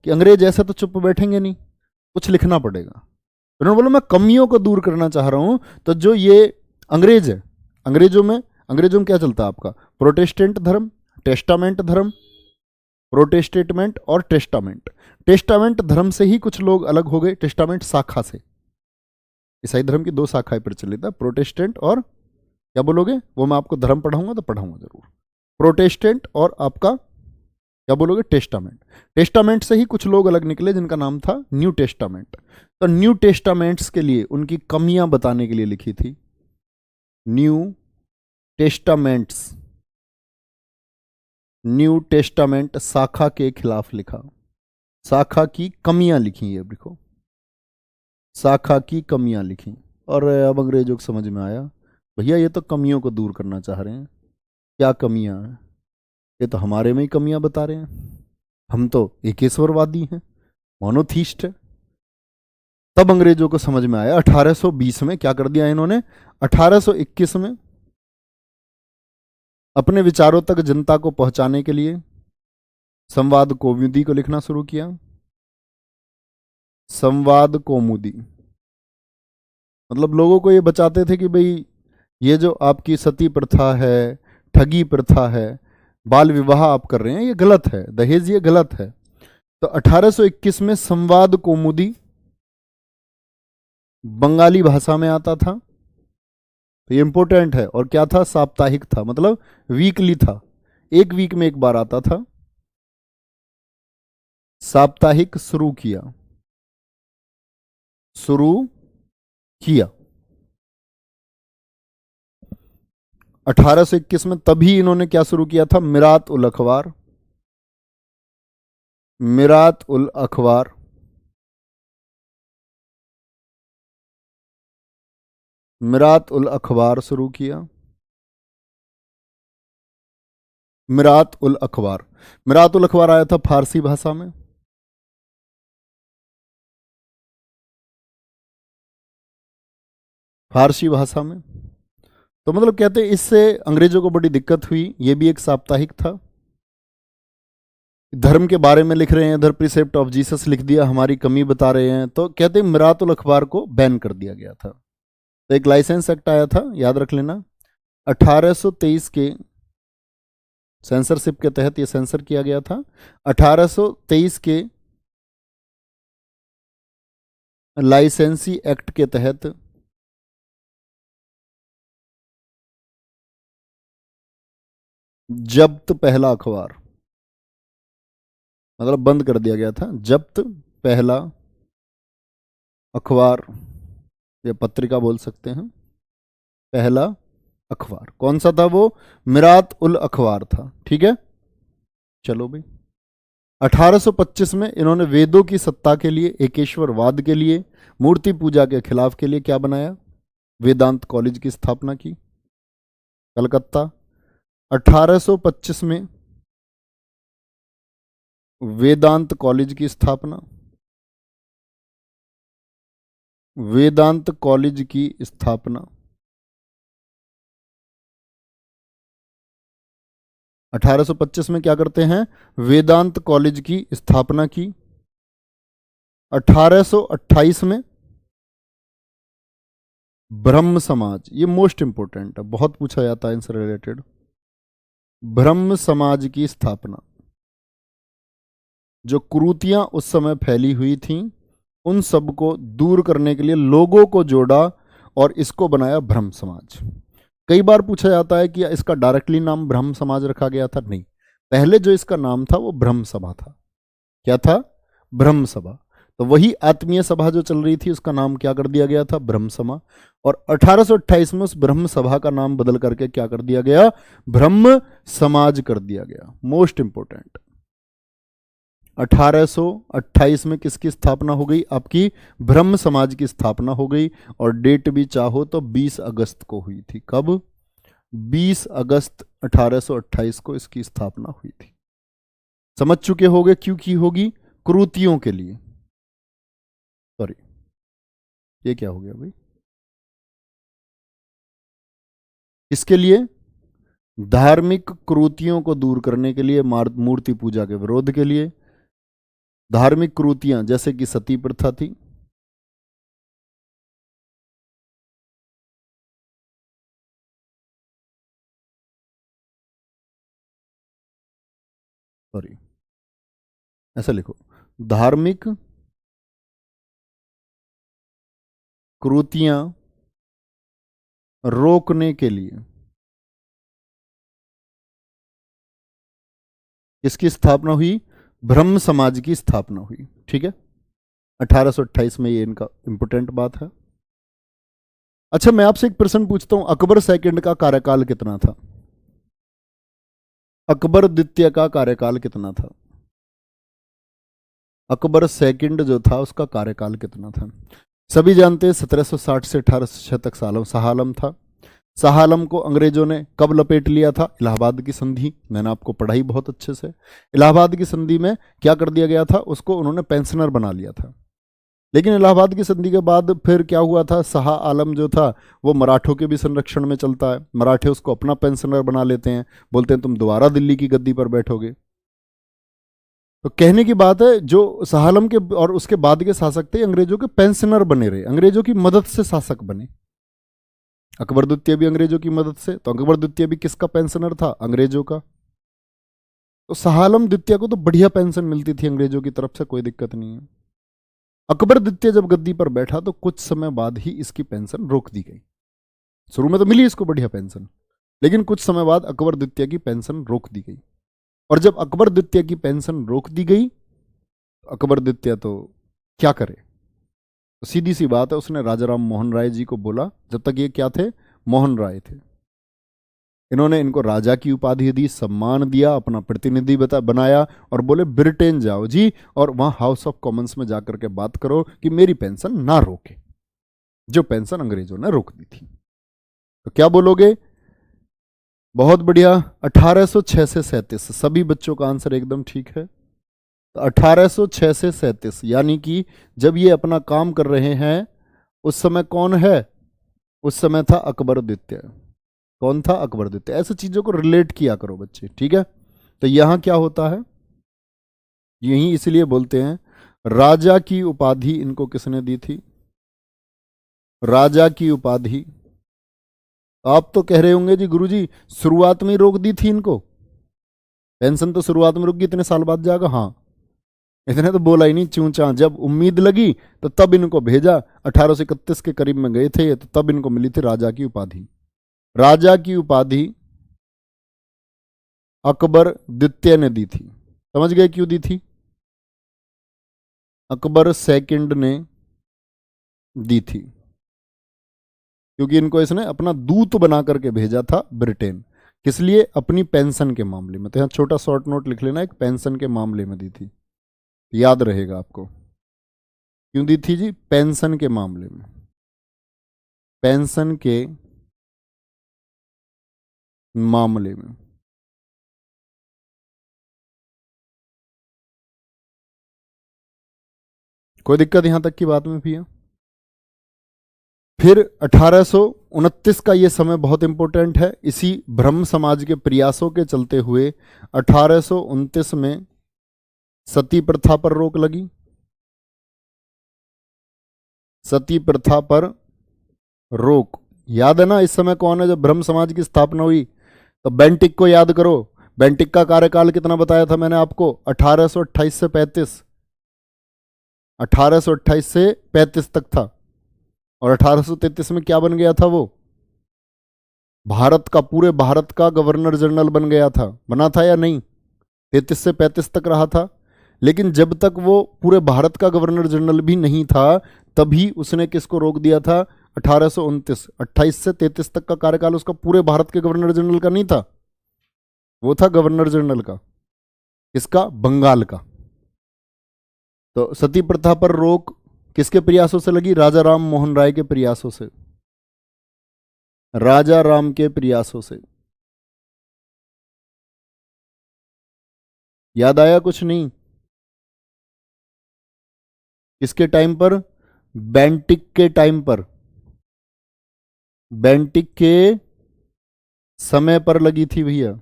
कि अंग्रेज ऐसे तो चुप बैठेंगे नहीं, कुछ लिखना पड़ेगा। इन्होंने बोला मैं कमियों को दूर करना चाह रहा हूं। तो जो ये अंग्रेज है, अंग्रेजों में क्या चलता है आपका? प्रोटेस्टेंट धर्म, टेस्टामेंट धर्म, प्रोटेस्टेंट और टेस्टामेंट। टेस्टामेंट धर्म से ही कुछ लोग अलग हो गए, टेस्टामेंट शाखा से। ईसाई धर्म की दो शाखाएं प्रचलित है, प्रोटेस्टेंट और क्या बोलोगे, वो मैं आपको धर्म पढ़ाऊंगा तो पढ़ाऊंगा जरूर। प्रोटेस्टेंट और आपका क्या बोलोगे, टेस्टामेंट। टेस्टामेंट से ही कुछ लोग अलग निकले जिनका नाम था न्यू टेस्टामेंट। तो न्यू टेस्टामेंट्स के लिए उनकी कमियां बताने के लिए लिखी थी न्यू टेस्टामेंट्स। न्यू टेस्टामेंट शाखा के खिलाफ लिखा, शाखा की कमियां लिखी है, देखो शाखा की कमियां लिखी। और अब अंग्रेजों को समझ में आया भैया ये तो कमियों को दूर करना चाह रहे हैं। क्या कमियां हैं? ये तो हमारे में ही कमियां बता रहे हैं, हम तो एकेश्वरवादी हैं, मोनोथीस्ट है। तब अंग्रेजों को समझ में आया। 1820 में क्या कर दिया इन्होंने, 1821 में अपने विचारों तक जनता को पहुंचाने के लिए संवाद कौमुदी को लिखना शुरू किया। संवाद कौमुदी मतलब लोगों को ये बचाते थे कि भाई ये जो आपकी सती प्रथा है, ठगी प्रथा है, बाल विवाह आप कर रहे हैं, ये गलत है, दहेज ये गलत है। तो 1821 में संवाद कौमुदी बंगाली भाषा में आता था। तो ये इंपॉर्टेंट है। और क्या था, साप्ताहिक था, मतलब वीकली था, एक वीक में एक बार आता था। साप्ताहिक शुरू किया 1821 में। तभी इन्होंने क्या शुरू किया था, मिरात उल अखबार। मिरात उल अखबार मिरात उल अखबार शुरू किया। मिरात उल अखबार, मिरात उल अखबार आया था फारसी भाषा में। फारसी भाषा में। तो मतलब कहते हैं इससे अंग्रेजों को बड़ी दिक्कत हुई। ये भी एक साप्ताहिक था, धर्म के बारे में लिख रहे हैं, इधर प्रीसेप्ट ऑफ जीसस लिख दिया, हमारी कमी बता रहे हैं। तो कहते हैं मिरात उल अखबार को बैन कर दिया गया था। तो एक लाइसेंस एक्ट आया था, याद रख लेना, 1823 के सेंसरशिप के तहत ये सेंसर किया गया था। 1823 के लाइसेंसी एक्ट के तहत जब्त पहला अखबार, मतलब बंद कर दिया गया था। जब्त पहला अखबार या पत्रिका बोल सकते हैं, पहला अखबार कौन सा था, वो मिरात उल अखबार था। ठीक है, चलो भाई। 1825 में इन्होंने वेदों की सत्ता के लिए, एकेश्वरवाद के लिए, मूर्ति पूजा के खिलाफ के लिए क्या बनाया, वेदांत कॉलेज की स्थापना की, कलकत्ता। 1825 में वेदांत कॉलेज की स्थापना, वेदांत कॉलेज की स्थापना। 1825 में क्या करते हैं, वेदांत कॉलेज की स्थापना की। 1828 में ब्रह्म समाज, ये मोस्ट इंपोर्टेंट है, बहुत पूछा जाता है इनसे रिलेटेड। ब्रह्म समाज की स्थापना। जो कुरीतियां उस समय फैली हुई थीं उन सब को दूर करने के लिए लोगों को जोड़ा और इसको बनाया ब्रह्म समाज। कई बार पूछा जाता है कि इसका डायरेक्टली नाम ब्रह्म समाज रखा गया था, नहीं, पहले जो इसका नाम था वो ब्रह्म सभा था। क्या था? ब्रह्म सभा। तो वही आत्मीय सभा जो चल रही थी उसका नाम क्या कर दिया गया था? ब्रह्म सभा। और 1828 में उस ब्रह्म सभा का नाम बदल करके क्या कर दिया गया? ब्रह्म समाज कर दिया गया। मोस्ट इंपोर्टेंट, 1828 में किसकी स्थापना हो गई? आपकी ब्रह्म समाज की स्थापना हो गई। और डेट भी चाहो तो 20 अगस्त को हुई थी। कब? 20 अगस्त 1828 को इसकी स्थापना हुई थी। समझ चुके होगे क्यों की होगी? क्रूतियों के लिए। सॉरी, ये क्या हो गया भाई? इसके लिए धार्मिक क्रूतियों को दूर करने के लिए, मूर्ति पूजा के विरोध के लिए। धार्मिक क्रूतियां जैसे कि सती प्रथा थी, सॉरी ऐसा लिखो, धार्मिक क्रूतियां रोकने के लिए किसकी स्थापना हुई? ब्रह्म समाज की स्थापना हुई। ठीक है, 1828 में ये इनका इंपोर्टेंट बात है। अच्छा, मैं आपसे एक प्रश्न पूछता हूं, अकबर सेकंड का कार्यकाल कितना था? अकबर द्वितीय का कार्यकाल कितना था? अकबर सेकंड जो था उसका कार्यकाल कितना था? सभी जानते हैं 1760 से 1806 तक शाह आलम था। शाह आलम को अंग्रेजों ने कब लपेट लिया था? इलाहाबाद की संधि। मैंने आपको पढ़ाई बहुत अच्छे से। इलाहाबाद की संधि में क्या कर दिया गया था? उसको उन्होंने पेंशनर बना लिया था। लेकिन इलाहाबाद की संधि के बाद फिर क्या हुआ था? शाह आलम जो था वो मराठों के भी संरक्षण में चलता है। मराठे उसको अपना पेंशनर बना लेते हैं, बोलते हैं तुम दोबारा दिल्ली की गद्दी पर बैठोगे। तो कहने की बात है, जो शाह आलम के और उसके बाद के शासक थे अंग्रेजों के पेंशनर बने रहे, अंग्रेजों की मदद से शासक बने। अकबर द्वितीय भी अंग्रेजों की मदद से, तो अकबर द्वितीय भी किसका पेंशनर था? अंग्रेजों का। तो शाह आलम द्वितीय को तो बढ़िया पेंशन मिलती थी अंग्रेजों की तरफ से, कोई दिक्कत नहीं है। अकबर द्वितीय जब गद्दी पर बैठा तो कुछ समय बाद ही इसकी पेंशन रोक दी गई। शुरू में तो मिली इसको बढ़िया पेंशन, लेकिन कुछ समय बाद अकबर द्वितीय की पेंशन रोक दी गई। और जब अकबर द्वितीय की पेंशन रोक दी गई, अकबर द्वितीय तो क्या करे? तो सीधी सी बात है, उसने राजा राम मोहन राय जी को बोला, जब तक ये क्या थे? मोहन राय थे। इन्होंने इनको राजा की उपाधि दी, सम्मान दिया, अपना प्रतिनिधि बनाया और बोले ब्रिटेन जाओ जी और वहां हाउस ऑफ कॉमन्स में जाकर के बात करो कि मेरी पेंशन ना रोके, जो पेंशन अंग्रेजों ने रोक दी थी। तो क्या बोलोगे? बहुत बढ़िया, 1806 से 37। सभी बच्चों का आंसर एकदम ठीक है। तो 1806 से 37 यानी कि जब ये अपना काम कर रहे हैं उस समय कौन है? उस समय था अकबर द्वितीय। कौन था? अकबर द्वितीय। ऐसे चीजों को रिलेट किया करो बच्चे, ठीक है। तो यहां क्या होता है, यही इसलिए बोलते हैं राजा की उपाधि इनको किसने दी थी? राजा की उपाधि। आप तो कह रहे होंगे जी गुरुजी शुरुआत में ही रोक दी थी इनको, पेंशन तो शुरुआत में रुक गई, इतने साल बाद जाएगा। हाँ, इतने तो बोला ही नहीं चूचा, जब उम्मीद लगी तो तब इनको भेजा। 1831 के करीब में गए थे ये, तो तब इनको मिली थी राजा की उपाधि। राजा की उपाधि अकबर द्वितीय ने दी थी। समझ गए क्यों दी थी? अकबर सेकंड ने दी थी क्योंकि इनको इसने अपना दूत बना करके भेजा था ब्रिटेन। किस लिए? अपनी पेंशन के मामले में। तो यहां छोटा शॉर्ट नोट लिख लेना, एक पेंशन के मामले में दी थी, याद रहेगा आपको। क्यों दी थी जी? पेंशन के मामले में। पेंशन के मामले में। कोई दिक्कत यहां तक की बात में भी है? फिर 1829 का ये समय बहुत इंपॉर्टेंट है। इसी ब्रह्म समाज के प्रयासों के चलते हुए 1829 में सती प्रथा पर रोक लगी। सती प्रथा पर रोक याद है ना? इस समय कौन है जब ब्रह्म समाज की स्थापना हुई? तो बेंटिक को याद करो। बेंटिक का कार्यकाल कितना बताया था मैंने आपको? 1828 से 35। 1828 से 35 तक था। और 1833 में क्या बन गया था वो? भारत का, पूरे भारत का गवर्नर जनरल बन गया था। बना था या नहीं? 33 से 35 तक रहा था, लेकिन जब तक वो पूरे भारत का गवर्नर जनरल भी नहीं था तभी उसने किसको रोक दिया था? 1829। 28 से 33 तक का कार्यकाल उसका पूरे भारत के गवर्नर जनरल का नहीं था, वो था गवर्नर जनरल का। किसका? बंगाल का। तो सती प्रथा पर रोक किसके प्रयासों से लगी? राजा राम मोहन राय के प्रयासों से, राजा राम के प्रयासों से। याद आया कुछ नहीं? किसके टाइम पर? बेंटिक के टाइम पर, बेंटिक के समय पर लगी थी भैया,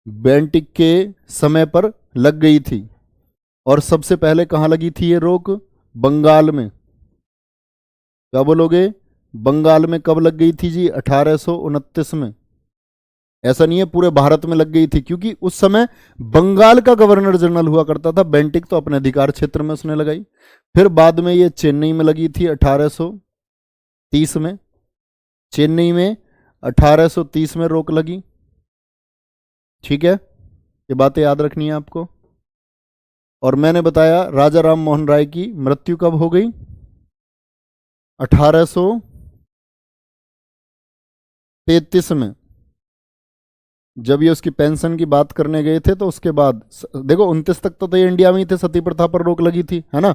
बेंटिक के समय पर लग गई थी। और सबसे पहले कहां लगी थी ये रोक? बंगाल में। क्या बोलोगे? बंगाल में कब लग गई थी जी? 1829 में। ऐसा नहीं है पूरे भारत में लग गई थी, क्योंकि उस समय बंगाल का गवर्नर जनरल हुआ करता था। बेंटिक तो अपने अधिकार क्षेत्र में उसने लगाई। फिर बाद में ये चेन्नई में लगी थी 1830 में, चेन्नई में 1830 में रोक लगी। ठीक है, ये बातें याद रखनी है आपको। और मैंने बताया राजा राम मोहन राय की मृत्यु कब हो गई? 1833 में। जब ये उसकी पेंशन की बात करने गए थे तो उसके बाद देखो 29 तक तो ये इंडिया में ही थे, सती प्रथा पर रोक लगी थी, है ना।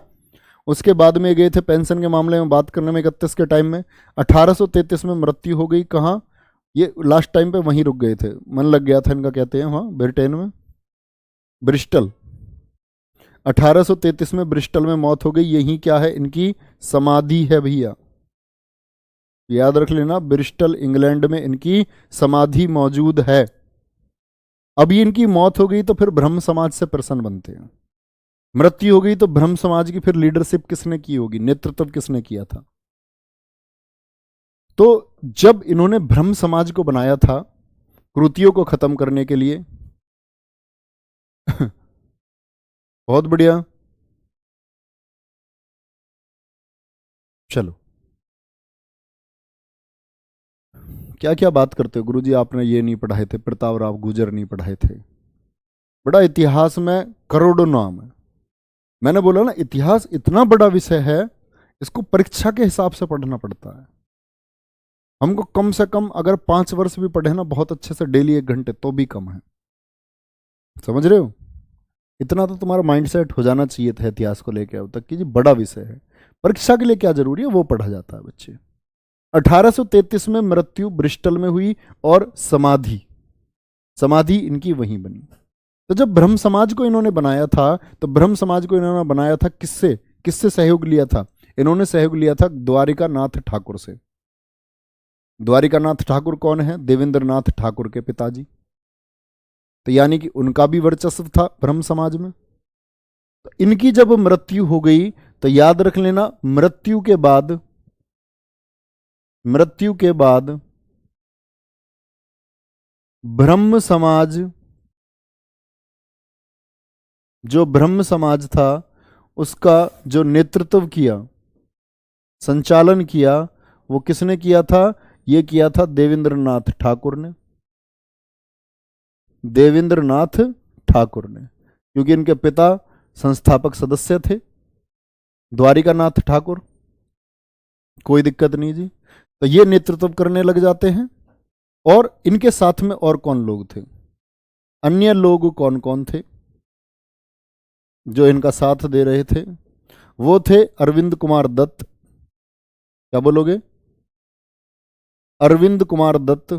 उसके बाद में गए थे पेंशन के मामले में बात करने में 31 के टाइम में। 1833 में मृत्यु हो गई। कहाँ? ये लास्ट टाइम पे वहीं रुक गए थे, मन लग गया था इनका, कहते हैं वहाँ ब्रिटेन में, ब्रिस्टल। 1833 में ब्रिस्टल में मौत हो गई। यही क्या है? इनकी समाधि है भैया, याद रख लेना, ब्रिस्टल इंग्लैंड में इनकी समाधि मौजूद है। अभी इनकी मौत हो गई तो फिर ब्रह्म समाज से प्रसन्न बनते हैं। मृत्यु हो गई तो ब्रह्म समाज की फिर लीडरशिप किसने की होगी? नेतृत्व किसने किया था? तो जब इन्होंने ब्रह्म समाज को बनाया था कृतियों को खत्म करने के लिए बहुत बढ़िया। चलो, क्या क्या बात करते हो गुरुजी, आपने ये नहीं पढ़ाए थे, प्रताप राव गुर्जर नहीं पढ़ाए थे। बड़ा इतिहास में करोड़ों नाम है। मैंने बोला ना, इतिहास इतना बड़ा विषय है, इसको परीक्षा के हिसाब से पढ़ना पड़ता है। हमको कम से कम अगर 5 वर्ष भी पढ़े ना बहुत अच्छे से डेली 1 घंटे, तो भी कम है। समझ रहे हो? इतना तो तुम्हारा माइंडसेट हो जाना चाहिए था इतिहास को लेकर अब तक कि जी बड़ा विषय है, परीक्षा के लिए क्या जरूरी है वो पढ़ा जाता है बच्चे। 1833 में मृत्यु ब्रिस्टल में हुई और समाधि, समाधि इनकी वहीं बनी। तो जब ब्रह्म समाज को इन्होंने बनाया था तो ब्रह्म समाज को इन्होंने बनाया था किससे? किससे सहयोग लिया था? इन्होंने सहयोग लिया था द्वारिका नाथ ठाकुर से। द्वारिका नाथ ठाकुर कौन है? देवेंद्र नाथ ठाकुर के पिताजी। तो यानी कि उनका भी वर्चस्व था ब्रह्म समाज में। तो इनकी जब मृत्यु हो गई तो याद रख लेना, मृत्यु के बाद, मृत्यु के बाद ब्रह्म समाज, जो ब्रह्म समाज था उसका जो नेतृत्व किया, संचालन किया, वो किसने किया था? ये किया था देवेंद्र नाथ ठाकुर ने, देवेंद्र नाथ ठाकुर ने, क्योंकि इनके पिता संस्थापक सदस्य थे द्वारिका नाथ ठाकुर। कोई दिक्कत नहीं जी। तो ये नेतृत्व करने लग जाते हैं। और इनके साथ में और कौन लोग थे? अन्य लोग कौन कौन थे जो इनका साथ दे रहे थे? वो थे अरविंद कुमार दत्त। क्या बोलोगे? अरविंद कुमार दत्त,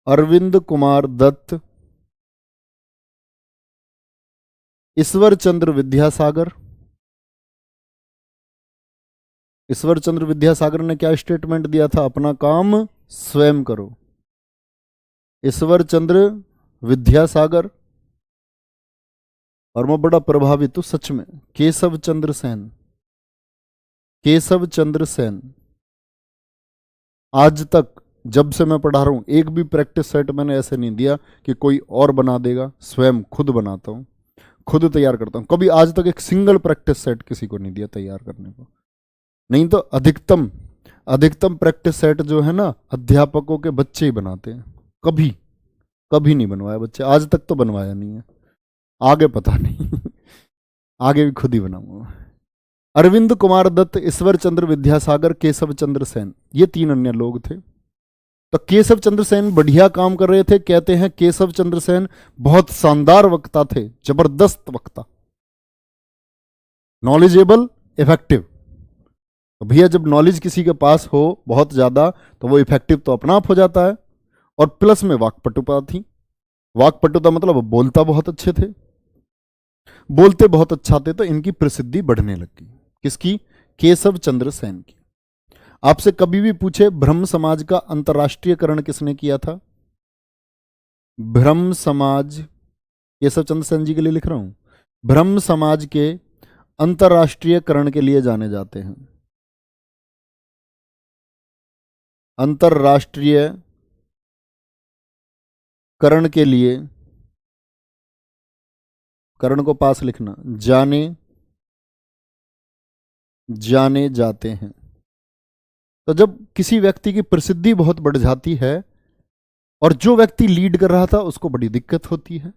अरविंद कुमार दत्त, ईश्वर चंद्र विद्यासागर। ईश्वर चंद्र विद्यासागर ने क्या स्टेटमेंट दिया था? अपना काम स्वयं करो। ईश्वर चंद्र विद्यासागर। और मैं बड़ा प्रभावित हूं सच में, केशव चंद्र सेन, केशव चंद्र सेन। आज तक जब से मैं पढ़ा रहा हूं एक भी प्रैक्टिस सेट मैंने ऐसे नहीं दिया कि कोई और बना देगा, स्वयं खुद बनाता हूं, खुद तैयार करता हूं। कभी आज तक एक सिंगल प्रैक्टिस सेट किसी को नहीं दिया तैयार करने को। नहीं तो अधिकतम अधिकतम प्रैक्टिस सेट जो है ना अध्यापकों के बच्चे ही बनाते हैं। कभी कभी नहीं बनवाया बच्चे, आज तक तो बनवाया नहीं है, आगे पता नहीं आगे भी खुद ही बनाऊंगा। अरविंद कुमार दत्त, ईश्वर चंद्र विद्यासागर, केशव चंद्र सेन, ये 3 अन्य लोग थे। तो केशव चंद्र सेन बढ़िया काम कर रहे थे, कहते हैं केशव चंद्र सेन बहुत शानदार वक्ता थे, जबरदस्त वक्ता, नॉलेजेबल, इफेक्टिव। तो भैया जब नॉलेज किसी के पास हो बहुत ज्यादा तो वो इफेक्टिव तो अपना आप हो जाता है। और प्लस में वाक्पटुता थी। वाक्पटुता मतलब बोलता बहुत अच्छे थे, बोलते बहुत अच्छा थे, तो इनकी प्रसिद्धि बढ़ने लगी। किसकी? केशव चंद्र सेन की। आपसे कभी भी पूछे ब्रह्म समाज का अंतर्राष्ट्रीयकरण किसने किया था? ब्रह्म समाज, केशव चंद्र सेन जी के लिए लिख रहा हूं, ब्रह्म समाज के अंतर्राष्ट्रीयकरण के लिए जाने जाते हैं। अंतर्राष्ट्रीय करण के लिए, करण को पास लिखना, जाने जाते हैं। तो जब किसी व्यक्ति की प्रसिद्धि बहुत बढ़ जाती है और जो व्यक्ति लीड कर रहा था उसको बड़ी दिक्कत होती है,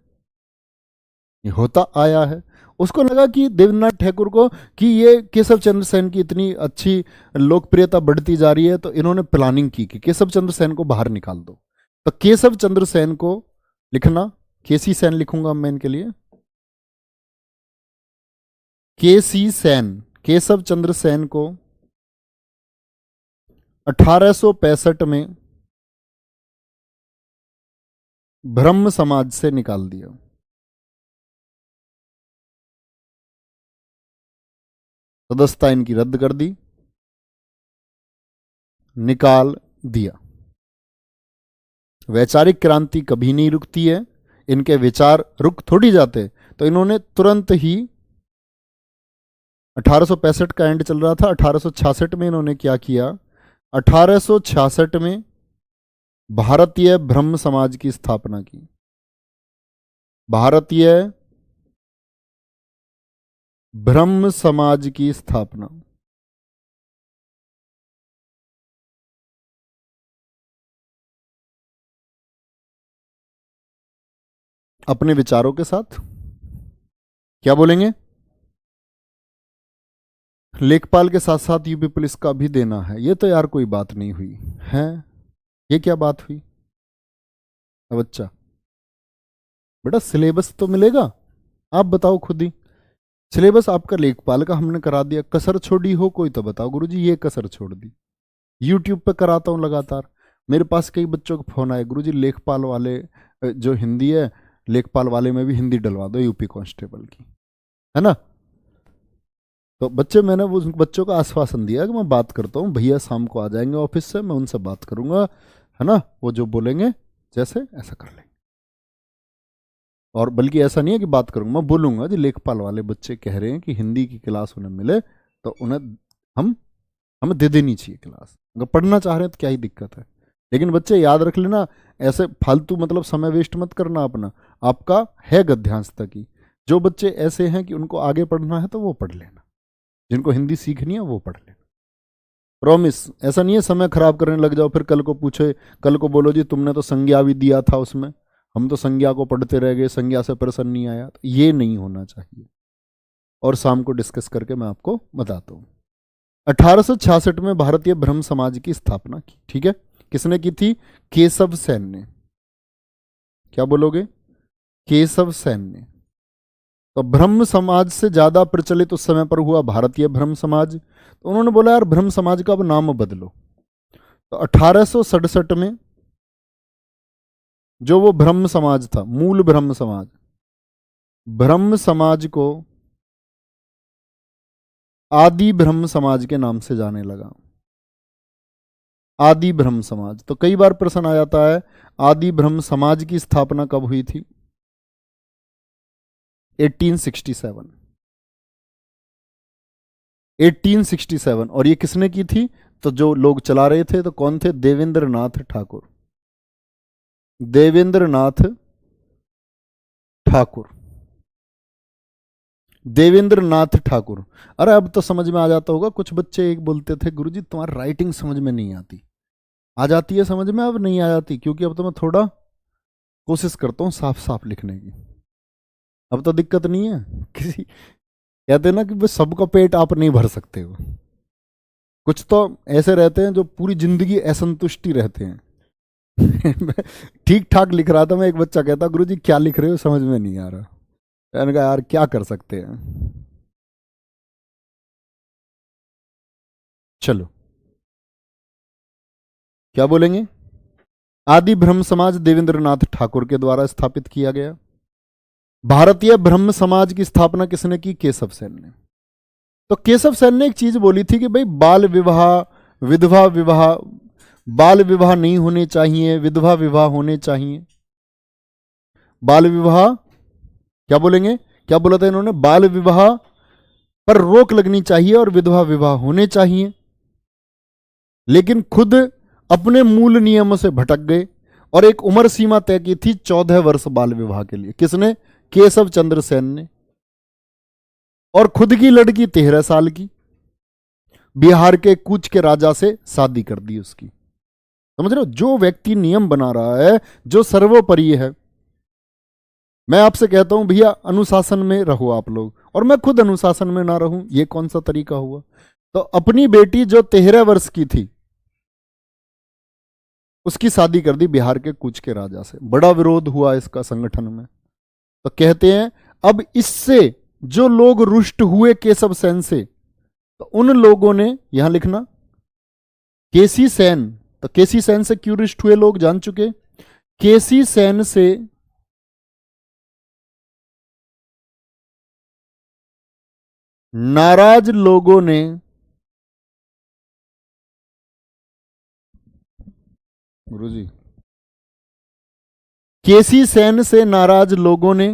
ये होता आया है। उसको लगा कि देवेंद्रनाथ ठाकुर को कि ये केशव चंद्र सेन की इतनी अच्छी लोकप्रियता बढ़ती जा रही है, तो इन्होंने प्लानिंग की कि केशव चंद्र सेन को बाहर निकाल दो। तो केशव चंद्र सेन को लिखना, केसी सेन लिखूंगा मैं इनके लिए, केसी सेन, केशव चंद्र सेन को 1865 में ब्रह्म समाज से निकाल दिया। सदस्यता इनकी रद्द कर दी, निकाल दिया। वैचारिक क्रांति कभी नहीं रुकती है, इनके विचार रुक थोड़ी जाते। तो इन्होंने तुरंत ही 1865 का एंड चल रहा था, 1866 में इन्होंने क्या किया? 1866 में भारतीय ब्रह्म समाज की स्थापना की। भारतीय ब्रह्म समाज की स्थापना अपने विचारों के साथ। क्या बोलेंगे? लेखपाल के साथ साथ यूपी पुलिस का भी देना है। ये तो यार कोई बात नहीं हुई है, ये क्या बात हुई? बच्चा बेटा सिलेबस तो मिलेगा, आप बताओ खुद ही। सिलेबस आपका लेखपाल का हमने करा दिया, कसर छोड़ी हो कोई तो बताओ गुरुजी ये कसर छोड़ दी। यूट्यूब पे कराता हूँ लगातार, मेरे पास कई बच्चों का फोन आए, गुरुजी लेखपाल वाले जो हिंदी है, लेखपाल वाले में भी हिंदी डलवा दो यूपी कांस्टेबल की, है ना। तो बच्चे, मैंने वो बच्चों का आश्वासन दिया कि मैं बात करता हूँ, भैया शाम को आ जाएंगे ऑफिस से, मैं उनसे बात करूंगा, है ना, वो जो बोलेंगे जैसे ऐसा कर लेंगे। और बल्कि ऐसा नहीं है कि बात करूंगा, मैं बोलूंगा जी लेखपाल वाले बच्चे कह रहे हैं कि हिंदी की क्लास उन्हें मिले, तो उन्हें हम हमें दे देनी चाहिए क्लास। अगर पढ़ना चाह रहे हैं तो क्या ही दिक्कत है। लेकिन बच्चे याद रख लेना, ऐसे फालतू मतलब समय वेस्ट मत करना अपना, आपका है गद्यांश तक ही। जो बच्चे ऐसे हैं कि उनको आगे पढ़ना है तो वो पढ़ लेना, जिनको हिंदी सीखनी है वो पढ़ लेना। प्रॉमिस, ऐसा नहीं है समय खराब करने लग जाओ फिर कल को पूछे, कल को बोलो जी तुमने तो संज्ञा भी दिया था उसमें, हम तो संज्ञा को पढ़ते रह गए, संज्ञा से प्रश्न नहीं आया। तो ये नहीं होना चाहिए। और शाम को डिस्कस करके मैं आपको बताता हूँ। 1866 में भारतीय ब्रह्म समाज की स्थापना की, ठीक है। किसने की थी? केशव सेन ने। क्या बोलोगे? केशव सेन ने। तो ब्रह्म समाज से ज्यादा प्रचलित उस समय पर हुआ भारतीय ब्रह्म समाज। तो उन्होंने बोला यार ब्रह्म समाज का अब नाम बदलो। तो 1867 में जो वो ब्रह्म समाज था, मूल ब्रह्म समाज, ब्रह्म समाज को आदि ब्रह्म समाज के नाम से जाने लगा। आदि ब्रह्म समाज। तो कई बार प्रश्न आ जाता है आदि ब्रह्म समाज की स्थापना कब हुई थी? 1867। 1867। और ये किसने की थी? तो जो लोग चला रहे थे तो कौन थे? देवेंद्र नाथ ठाकुर। देवेंद्र नाथ ठाकुर। देवेंद्र नाथ ठाकुर। अरे अब तो समझ में आ जाता होगा। कुछ बच्चे एक बोलते थे गुरुजी तुम्हारी राइटिंग समझ में नहीं आती। आ जाती है समझ में, अब नहीं आ जाती क्योंकि अब तो मैं थोड़ा कोशिश करता हूँ साफ साफ लिखने की। अब तो दिक्कत नहीं है किसी। कहते हैं ना कि बस सबका पेट आप नहीं भर सकते हो। कुछ तो ऐसे रहते हैं जो पूरी जिंदगी असंतुष्टि रहते हैं। ठीक ठाक लिख रहा था मैं, एक बच्चा कहता गुरुजी क्या लिख रहे हो समझ में नहीं आ रहा। मैंने कहा यार क्या कर सकते हैं। चलो क्या बोलेंगे। आदि ब्रह्म समाज देवेंद्रनाथ ठाकुर के द्वारा स्थापित किया गया। भारतीय ब्रह्म समाज की स्थापना किसने की? केशव सेन ने। तो केशव सेन ने एक चीज बोली थी कि भाई बाल विवाह, विधवा विवाह, बाल विवाह नहीं होने चाहिए, विधवा विवाह होने चाहिए। बाल विवाह क्या बोलेंगे, क्या बोला था इन्होंने? बाल विवाह पर रोक लगनी चाहिए और विधवा विवाह होने चाहिए। लेकिन खुद अपने मूल नियमों से भटक गए और एक उम्र सीमा तय की थी 14 वर्ष बाल विवाह के लिए। किसने? केशव चंद्र सेन ने। और खुद की लड़की 13 साल की बिहार के कूच के राजा से शादी कर दी उसकी। समझ रहे हो? जो व्यक्ति नियम बना रहा है, जो सर्वोपरि है। मैं आपसे कहता हूं भैया अनुशासन में रहो आप लोग, और मैं खुद अनुशासन में ना रहूं, ये कौन सा तरीका हुआ? तो अपनी बेटी जो 13 वर्ष की थी उसकी शादी कर दी बिहार के कूच के राजा से। बड़ा विरोध हुआ इसका संगठन में। तो कहते हैं अब इससे जो लोग रुष्ट हुए केशव सेन से, तो उन लोगों ने, यहां लिखना केसी सेन। तो केसी सेन से क्यों रुष्ट हुए लोग जान चुके। केसी सेन से नाराज लोगों ने गुरुजी, केसी सेन से नाराज लोगों ने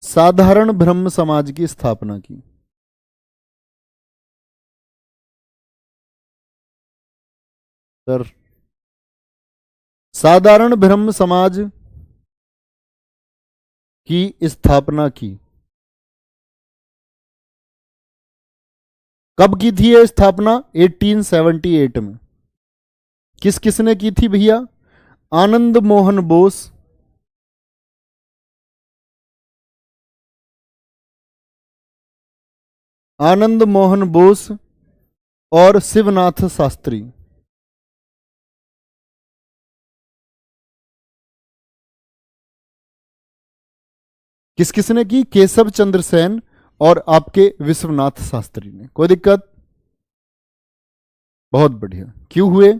साधारण ब्रह्म समाज की स्थापना की। सर साधारण ब्रह्म समाज की स्थापना की। कब की थी यह स्थापना? 1878 में। किस किसने की थी भैया? आनंद मोहन बोस, आनंद मोहन बोस और शिवनाथ शास्त्री। किस किसने की? केशव चंद्र सेन और आपके विश्वनाथ शास्त्री ने। कोई दिक्कत? बहुत बढ़िया। क्यों हुए?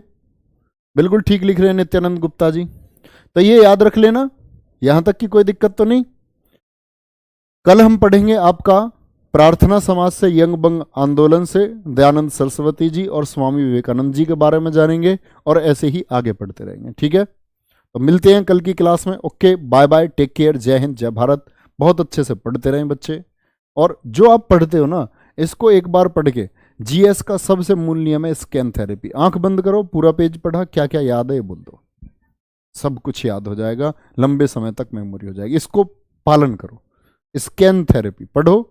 बिल्कुल ठीक लिख रहे हैं नित्यानंद गुप्ता जी। तो ये याद रख लेना, यहां तक की कोई दिक्कत तो नहीं। कल हम पढ़ेंगे आपका प्रार्थना समाज से, यंग बंग आंदोलन से दयानंद सरस्वती जी और स्वामी विवेकानंद जी के बारे में जानेंगे, और ऐसे ही आगे पढ़ते रहेंगे। ठीक है, तो मिलते हैं कल की क्लास में। Okay, bye bye, take care, जय हिंद, जय भारत। बहुत अच्छे से पढ़ते रहें बच्चे। और जो आप पढ़ते हो ना, इसको एक बार पढ़ के, जीएस का सबसे मूल नियम है स्कैन थेरेपी। आंख बंद करो, पूरा पेज पढ़ा, क्या क्या याद है ये बोल दो, सब कुछ याद हो जाएगा, लंबे समय तक मेमोरी हो जाएगी। इसको पालन करो। स्कैन थेरेपी पढ़ो,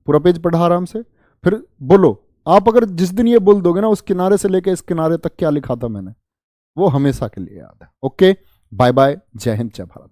पूरा पेज पढ़ा आराम से, फिर बोलो। आप अगर जिस दिन ये बोल दोगे ना, उस किनारे से लेकर इस किनारे तक क्या लिखा था मैंने, वो हमेशा के लिए याद है। ओके, बाय बाय, जय हिंद, जय भारत।